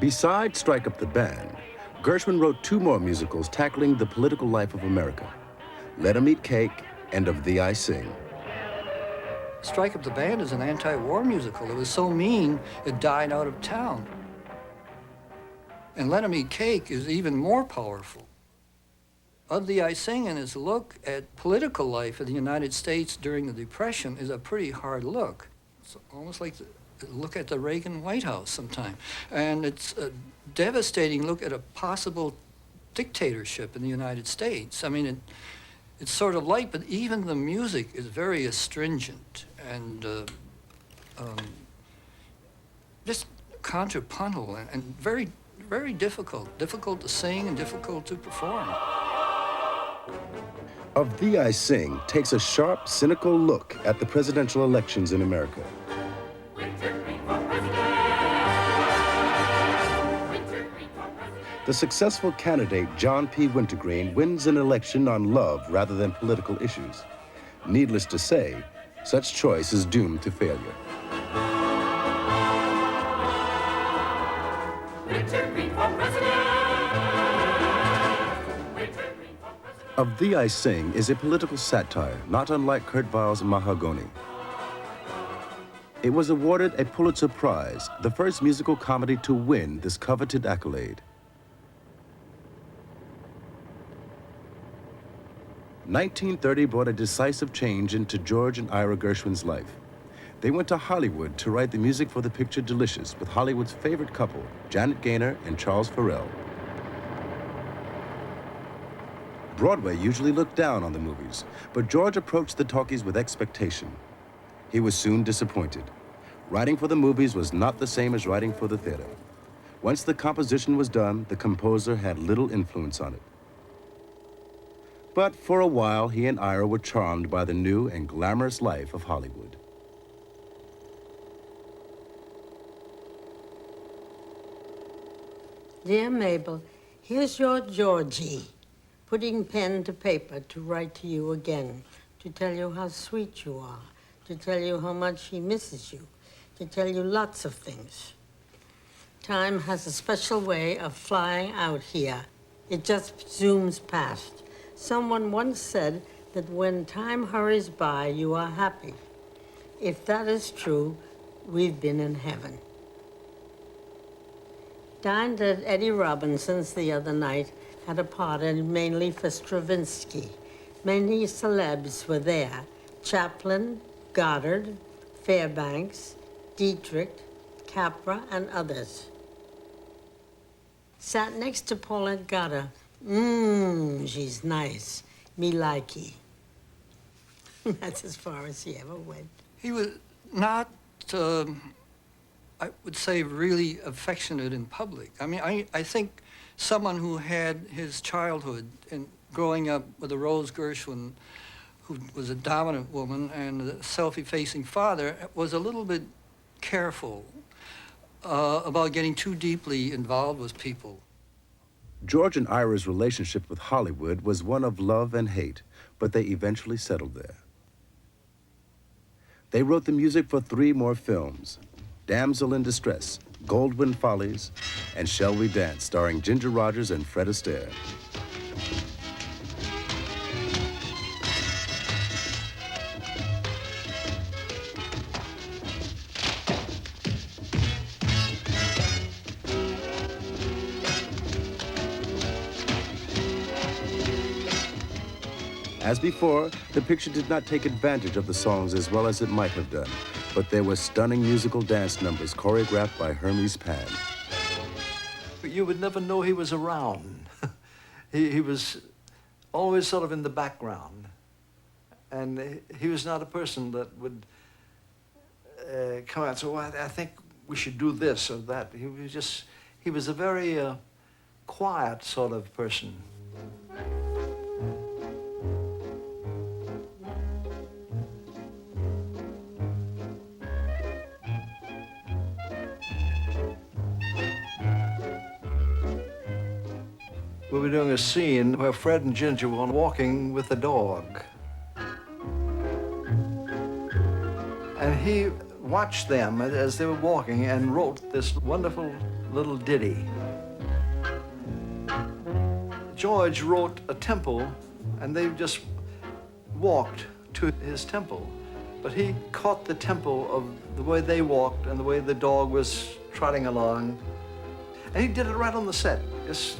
Besides Strike Up the Band, Gershwin wrote two more musicals tackling the political life of America, Let 'Em Eat Cake and Of Thee I Sing. Strike Up the Band is an anti-war musical. It was so mean, it died out of town. And Let 'Em Eat Cake is even more powerful. Of Thee I Sing and its look at political life in the United States during the Depression is a pretty hard look. It's almost like the look at the Reagan White House sometime. And it's a devastating look at a possible dictatorship in the United States. I mean, it's sort of light, but even the music is very astringent and just contrapuntal and very, very difficult to sing and difficult to perform. Of Thee I Sing takes a sharp, cynical look at the presidential elections in America. The successful candidate, John P. Wintergreen, wins an election on love rather than political issues. Needless to say, such choice is doomed to failure. Of Thee I Sing is a political satire, not unlike Kurt Weill's Mahagoni. It was awarded a Pulitzer Prize, the first musical comedy to win this coveted accolade. 1930 brought a decisive change into George and Ira Gershwin's life. They went to Hollywood to write the music for the picture Delicious with Hollywood's favorite couple, Janet Gaynor and Charles Farrell. Broadway usually looked down on the movies, but George approached the talkies with expectation. He was soon disappointed. Writing for the movies was not the same as writing for the theater. Once the composition was done, the composer had little influence on it. But for a while, he and Ira were charmed by the new and glamorous life of Hollywood. Dear Mabel, here's your Georgie, putting pen to paper to write to you again, to tell you how sweet you are, to tell you how much he misses you, to tell you lots of things. Time has a special way of flying out here. It just zooms past. Someone once said that when time hurries by, you are happy. If that is true, we've been in heaven. Dined at Eddie Robinson's the other night, had a party mainly for Stravinsky. Many celebs were there. Chaplin, Goddard, Fairbanks, Dietrich, Capra, and others. Sat next to Paulette Goddard. She's nice. Me likey. That's as far as he ever went. He was not, I would say, really affectionate in public. I mean, I think someone who had his childhood and growing up with a Rose Gershwin, who was a dominant woman and a self-effacing father, was a little bit careful about getting too deeply involved with people. George and Ira's relationship with Hollywood was one of love and hate, but they eventually settled there. They wrote the music for 3 more films: Damsel in Distress, Goldwyn Follies, and Shall We Dance, starring Ginger Rogers and Fred Astaire. As before, the picture did not take advantage of the songs as well as it might have done, but there were stunning musical dance numbers choreographed by Hermes Pan. You would never know he was around. he was always sort of in the background. And he was not a person that would come out and say, well, I think we should do this or that. He was a very quiet sort of person. We were doing a scene where Fred and Ginger were walking with the dog. And he watched them as they were walking and wrote this wonderful little ditty. George wrote a tempo, and they just walked to his tempo. But he caught the tempo of the way they walked and the way the dog was trotting along. And he did it right on the set, just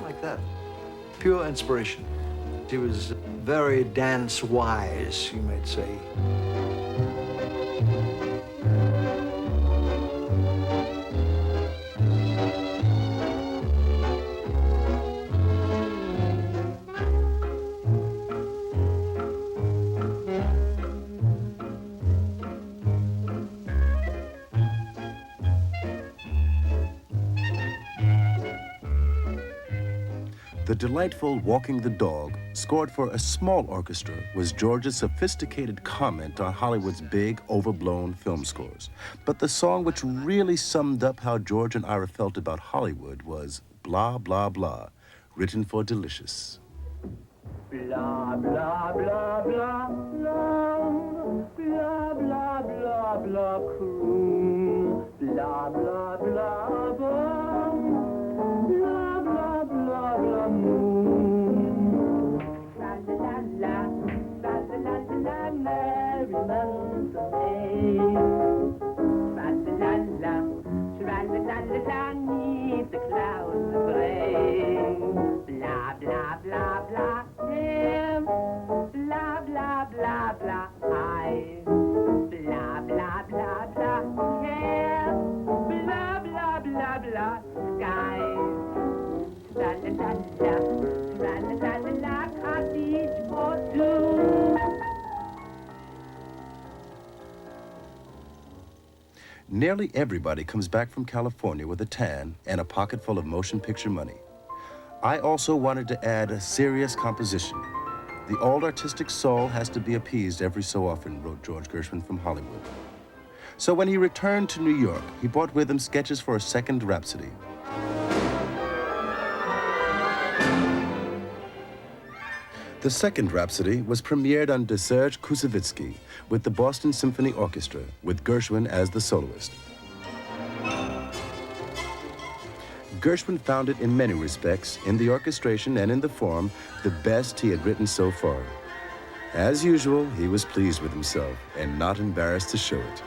like that. Pure inspiration. He was very dance-wise, you might say. The delightful Walking the Dog, scored for a small orchestra, was George's sophisticated comment on Hollywood's big, overblown film scores. But the song which really summed up how George and Ira felt about Hollywood was Blah, Blah, Blah, written for Delicious. Blah, blah, blah, blah, blah, blah, blah, blah, blah, croon. Blah, blah, blah, blah. The clouds bring blah blah blah blah him, blah blah blah blah I, blah blah blah blah him, blah blah blah blah sky. La la la la, la la la la, cottage for two. Nearly everybody comes back from California with a tan and a pocket full of motion picture money. I also wanted to add a serious composition. The old artistic soul has to be appeased every so often, wrote George Gershwin from Hollywood. So when he returned to New York, he brought with him sketches for a second Rhapsody. The second Rhapsody was premiered under Serge Koussevitzky with the Boston Symphony Orchestra, with Gershwin as the soloist. Gershwin found it in many respects, in the orchestration and in the form, the best he had written so far. As usual, he was pleased with himself and not embarrassed to show it.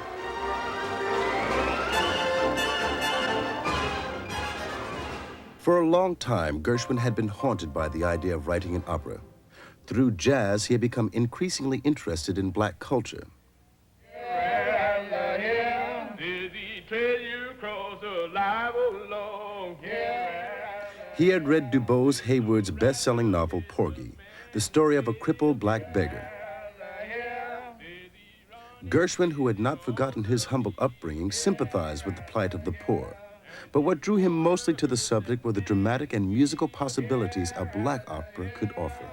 For a long time, Gershwin had been haunted by the idea of writing an opera. Through jazz, he had become increasingly interested in black culture. He had read DuBose Heyward's best-selling novel, Porgy, the story of a crippled black beggar. Gershwin, who had not forgotten his humble upbringing, sympathized with the plight of the poor. But what drew him mostly to the subject were the dramatic and musical possibilities a black opera could offer.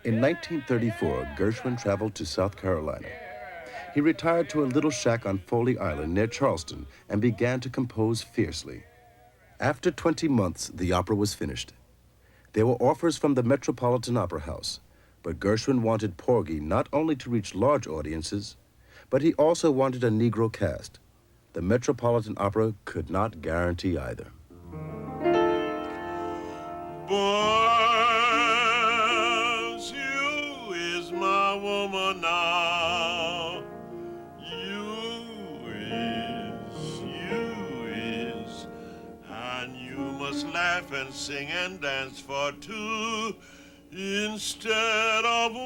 In 1934, Gershwin traveled to South Carolina. He retired to a little shack on Foley Island near Charleston and began to compose fiercely. After 20 months, the opera was finished. There were offers from the Metropolitan Opera House, but Gershwin wanted Porgy not only to reach large audiences, but he also wanted a Negro cast. The Metropolitan Opera could not guarantee either. Boys, you is my woman now. You is, and you must laugh and sing and dance for two instead of one.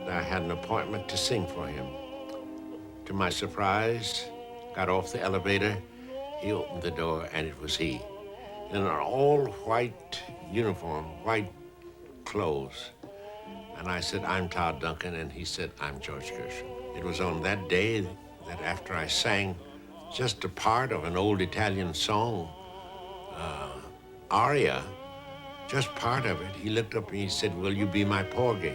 I had an appointment to sing for him. To my surprise, got off the elevator, he opened the door, and it was he. In an all-white uniform, white clothes. And I said, I'm Todd Duncan, and he said, I'm George Gershwin. It was on that day that after I sang just a part of an old Italian song, aria, just part of it, he looked up and he said, will you be my Porgy?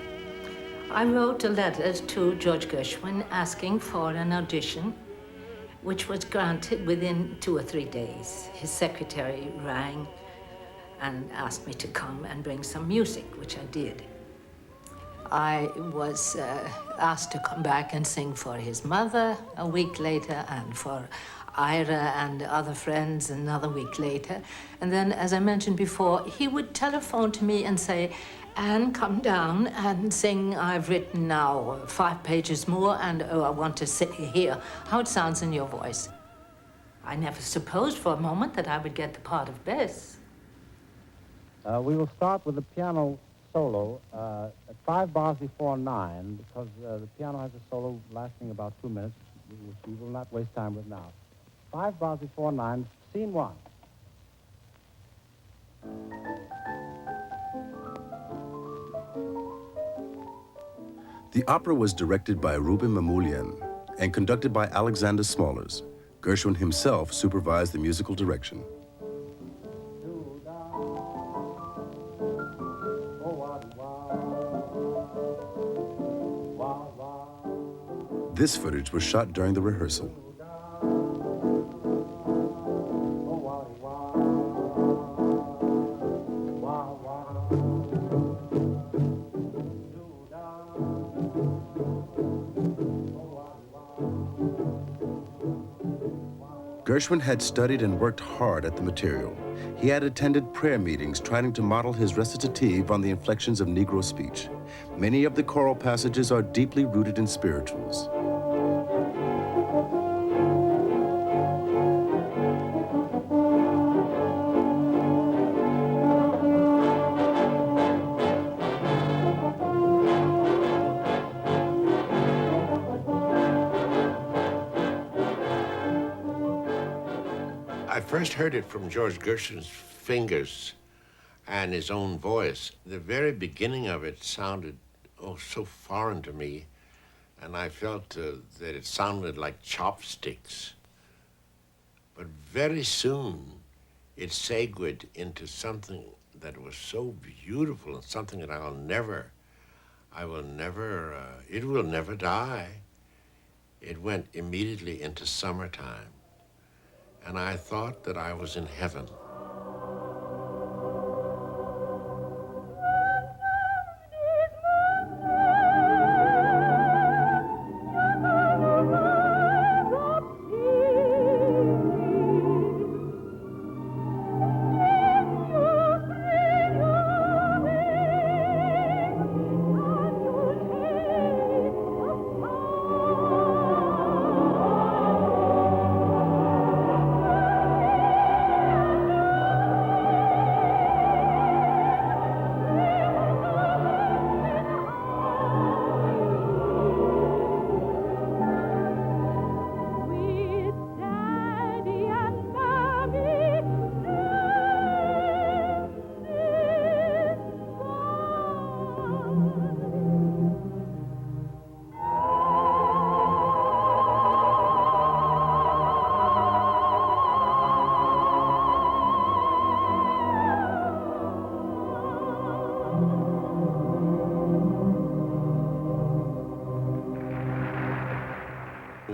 I wrote a letter to George Gershwin asking for an audition, which was granted within 2 or 3 days. His secretary rang and asked me to come and bring some music, which I did. I was asked to come back and sing for his mother a week later, and for Ira and other friends another week later. And then, as I mentioned before, he would telephone to me and say, Anne, come down and sing. I've written now 5 pages more, and I want to hear how it sounds in your voice. I never supposed for a moment that I would get the part of Bess. We will start with the piano solo at 5 bars before 9, because the piano has a solo lasting about 2 minutes, which we will not waste time with now. 5 bars before 9, scene 1. The opera was directed by Rubin Goldmark and conducted by Alexander Smollers. Gershwin himself supervised the musical direction. This footage was shot during the rehearsal. Gershwin had studied and worked hard at the material. He had attended prayer meetings trying to model his recitative on the inflections of Negro speech. Many of the choral passages are deeply rooted in spirituals. I first heard it from George Gershwin's fingers and his own voice. The very beginning of it sounded, so foreign to me, and I felt that it sounded like chopsticks. But very soon, it segued into something that was so beautiful and something that it will never die. It went immediately into summertime. And I thought that I was in heaven.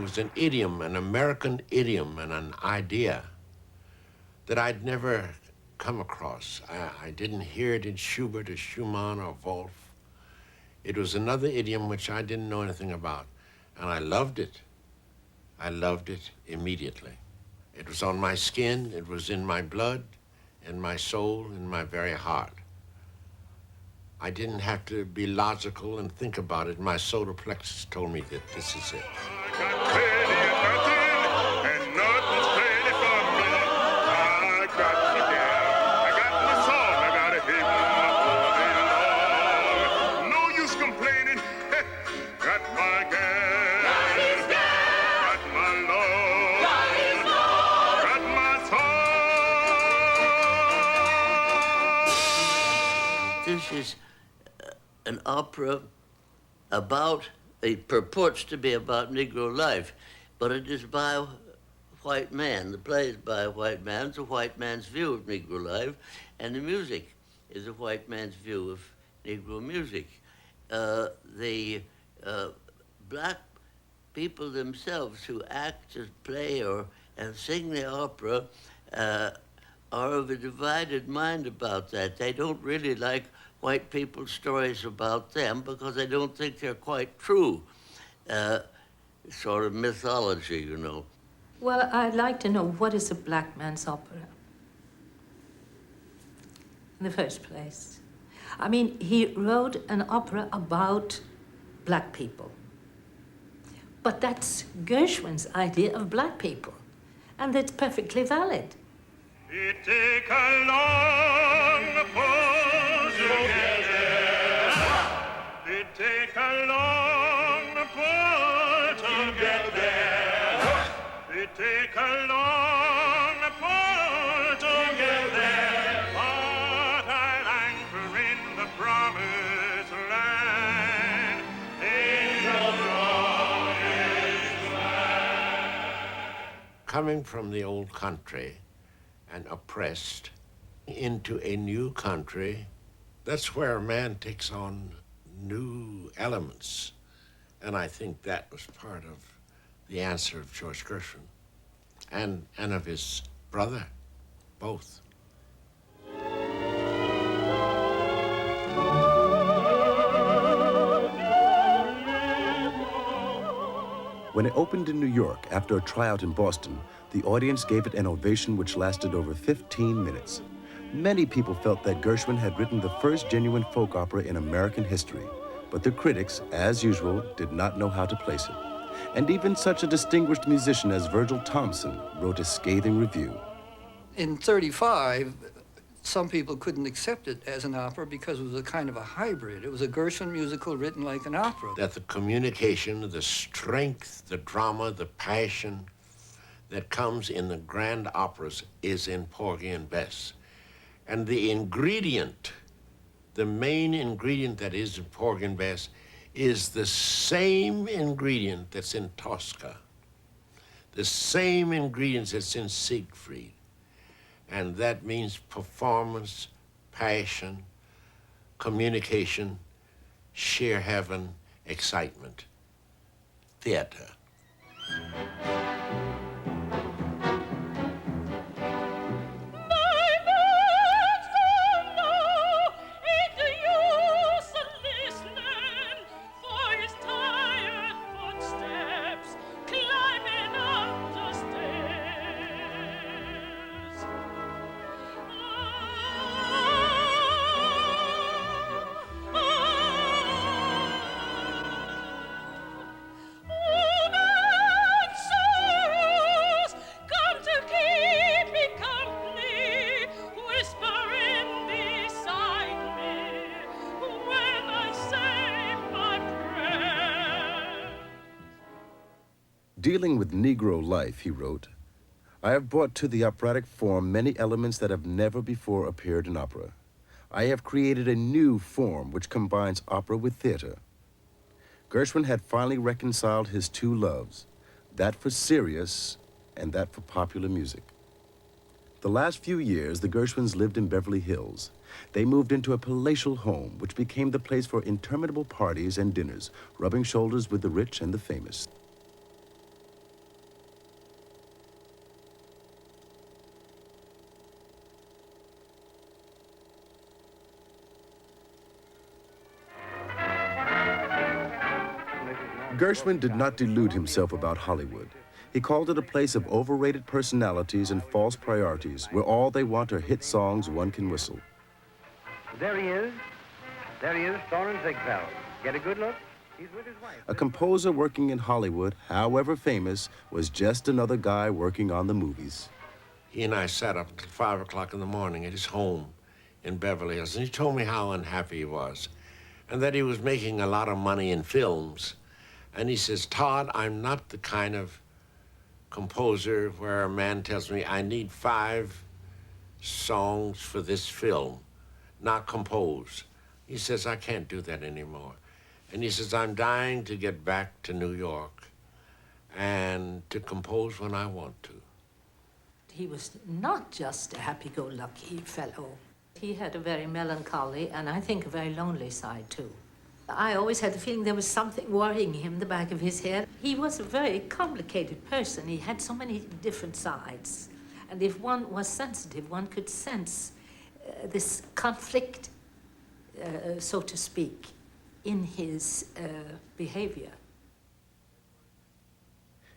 was an idiom, an American idiom, and an idea that I'd never come across. I didn't hear it in Schubert or Schumann or Wolf. It was another idiom which I didn't know anything about, and I loved it. I loved it immediately. It was on my skin, it was in my blood, in my soul, in my very heart. I didn't have to be logical and think about it. My solar plexus told me that this is it. This is an opera about, it purports to be about Negro life, but it is by a white man. The play is by a white man. It's a white man's view of Negro life, and the music is a white man's view of Negro music. The black people themselves who act as play and sing the opera are of a divided mind about that. They don't really like white people's stories about them because they don't think they're quite true. Sort of mythology, you know. Well, I'd like to know, what is a black man's opera? In the first place. I mean, he wrote an opera about black people. But that's Gershwin's idea of black people, and it's perfectly valid. It take a long pull together. It take a long pull to get there. It take a long pull to get there. But I'll anchor in the promised land. In the promised land. Coming from the old country and oppressed into a new country, that's where a man takes on new elements. And I think that was part of the answer of George Gershwin and of his brother, both. When it opened in New York after a tryout in Boston, the audience gave it an ovation which lasted over 15 minutes. Many people felt that Gershwin had written the first genuine folk opera in American history, but the critics, as usual, did not know how to place it. And even such a distinguished musician as Virgil Thompson wrote a scathing review. In '35, some people couldn't accept it as an opera because it was a kind of a hybrid. It was a Gershwin musical written like an opera. That the communication, the strength, the drama, the passion that comes in the grand operas is in Porgy and Bess. And the ingredient, the main ingredient that is in Porgy and Bess is the same ingredient that's in Tosca, the same ingredients that's in Siegfried. And that means performance, passion, communication, sheer heaven, excitement, theater. Dealing with Negro life, he wrote, I have brought to the operatic form many elements that have never before appeared in opera. I have created a new form which combines opera with theater. Gershwin had finally reconciled his two loves, that for serious and that for popular music. The last few years, the Gershwins lived in Beverly Hills. They moved into a palatial home, which became the place for interminable parties and dinners, rubbing shoulders with the rich and the famous. Gershwin did not delude himself about Hollywood. He called it a place of overrated personalities and false priorities where all they want are hit songs one can whistle. There he is. There he is, throwing zigzags. Get a good look? He's with his wife. A composer working in Hollywood, however famous, was just another guy working on the movies. He and I sat up till 5 o'clock in the morning at his home in Beverly Hills, and he told me how unhappy he was and that he was making a lot of money in films. And he says, Todd, I'm not the kind of composer where a man tells me I need 5 songs for this film, not compose. He says, I can't do that anymore. And he says, I'm dying to get back to New York and to compose when I want to. He was not just a happy-go-lucky fellow. He had a very melancholy and I think a very lonely side, too. I always had the feeling there was something worrying him in the back of his head. He was a very complicated person. He had so many different sides. And if one was sensitive, one could sense this conflict, so to speak, in his behavior.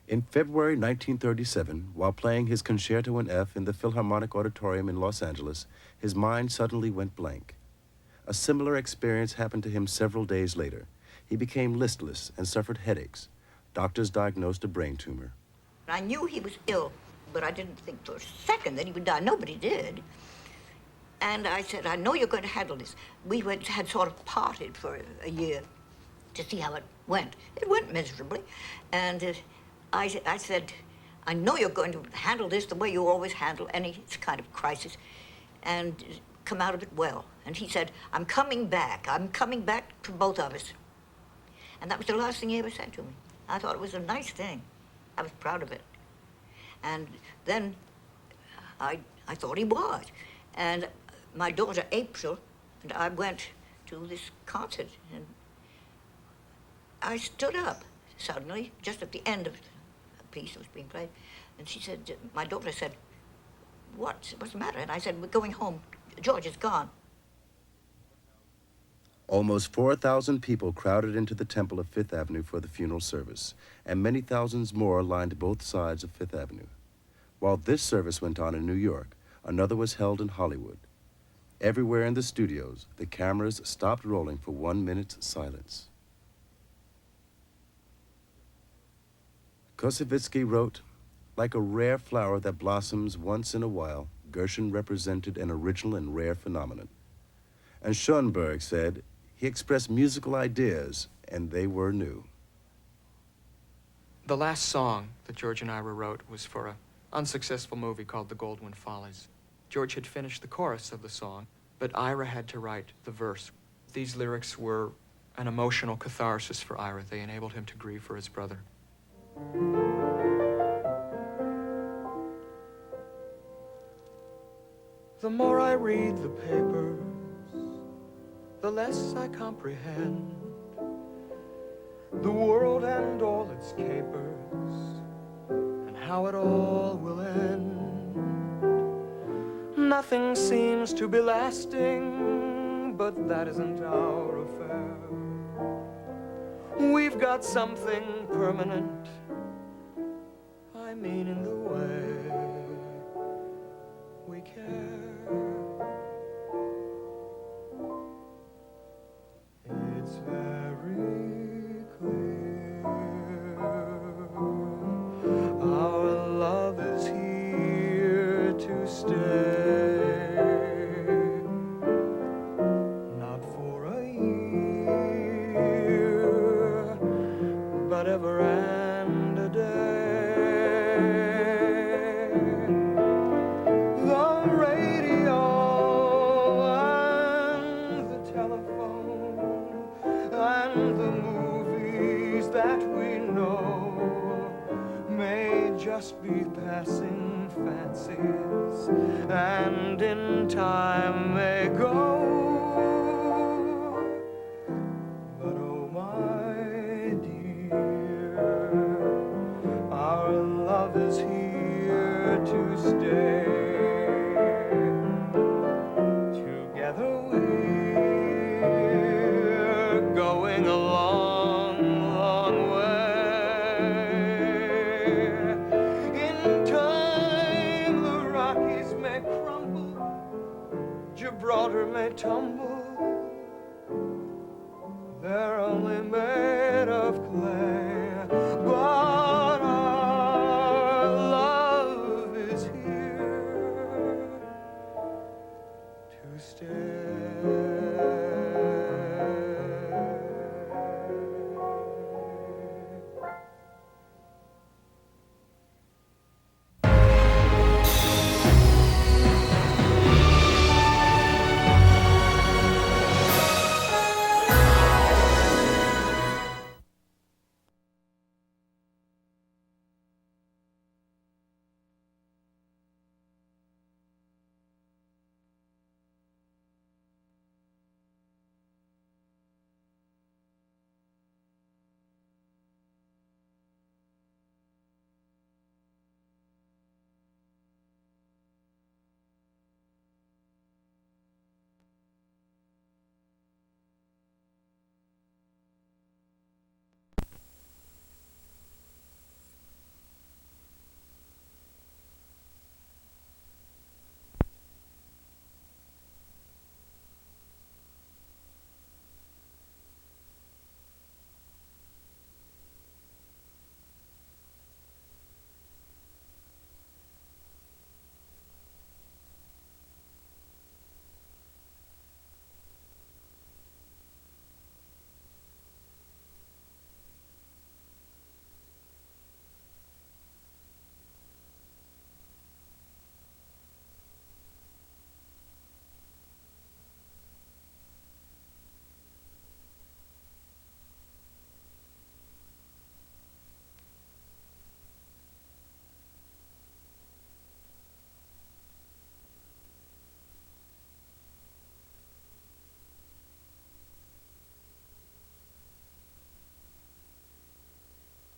In February 1937, while playing his Concerto in F in the Philharmonic Auditorium in Los Angeles, his mind suddenly went blank. A similar experience happened to him several days later. He became listless and suffered headaches. Doctors diagnosed a brain tumor. I knew he was ill, but I didn't think for a second that he would die. Nobody did. And I said, I know you're going to handle this. We had sort of parted for a year to see how it went. It went miserably. And I said, I know you're going to handle this the way you always handle any kind of crisis and come out of it well. And he said, I'm coming back. I'm coming back to both of us. And that was the last thing he ever said to me. I thought it was a nice thing. I was proud of it. And then I thought he was. And my daughter, April, and I went to this concert. And I stood up suddenly, just at the end of a piece that was being played. And she said, my daughter said, what's the matter? And I said, we're going home. George is gone. Almost 4,000 people crowded into the temple of Fifth Avenue for the funeral service, and many thousands more lined both sides of Fifth Avenue. While this service went on in New York, another was held in Hollywood. Everywhere in the studios, the cameras stopped rolling for 1 minute's silence. Koussevitzky wrote, like a rare flower that blossoms once in a while, Gershwin represented an original and rare phenomenon. And Schoenberg said, he expressed musical ideas, and they were new. The last song that George and Ira wrote was for an unsuccessful movie called The Goldwyn Follies. George had finished the chorus of the song, but Ira had to write the verse. These lyrics were an emotional catharsis for Ira. They enabled him to grieve for his brother. The more I read the papers, the less I comprehend the world and all its capers, and how it all will end. Nothing seems to be lasting, but that isn't our affair. We've got something permanent, I mean in the way we care. It's very clear our love is here to stay, not for a year, but ever and a day. The radio and the telephone and the movies that we know may just be passing fancies, and in time may go.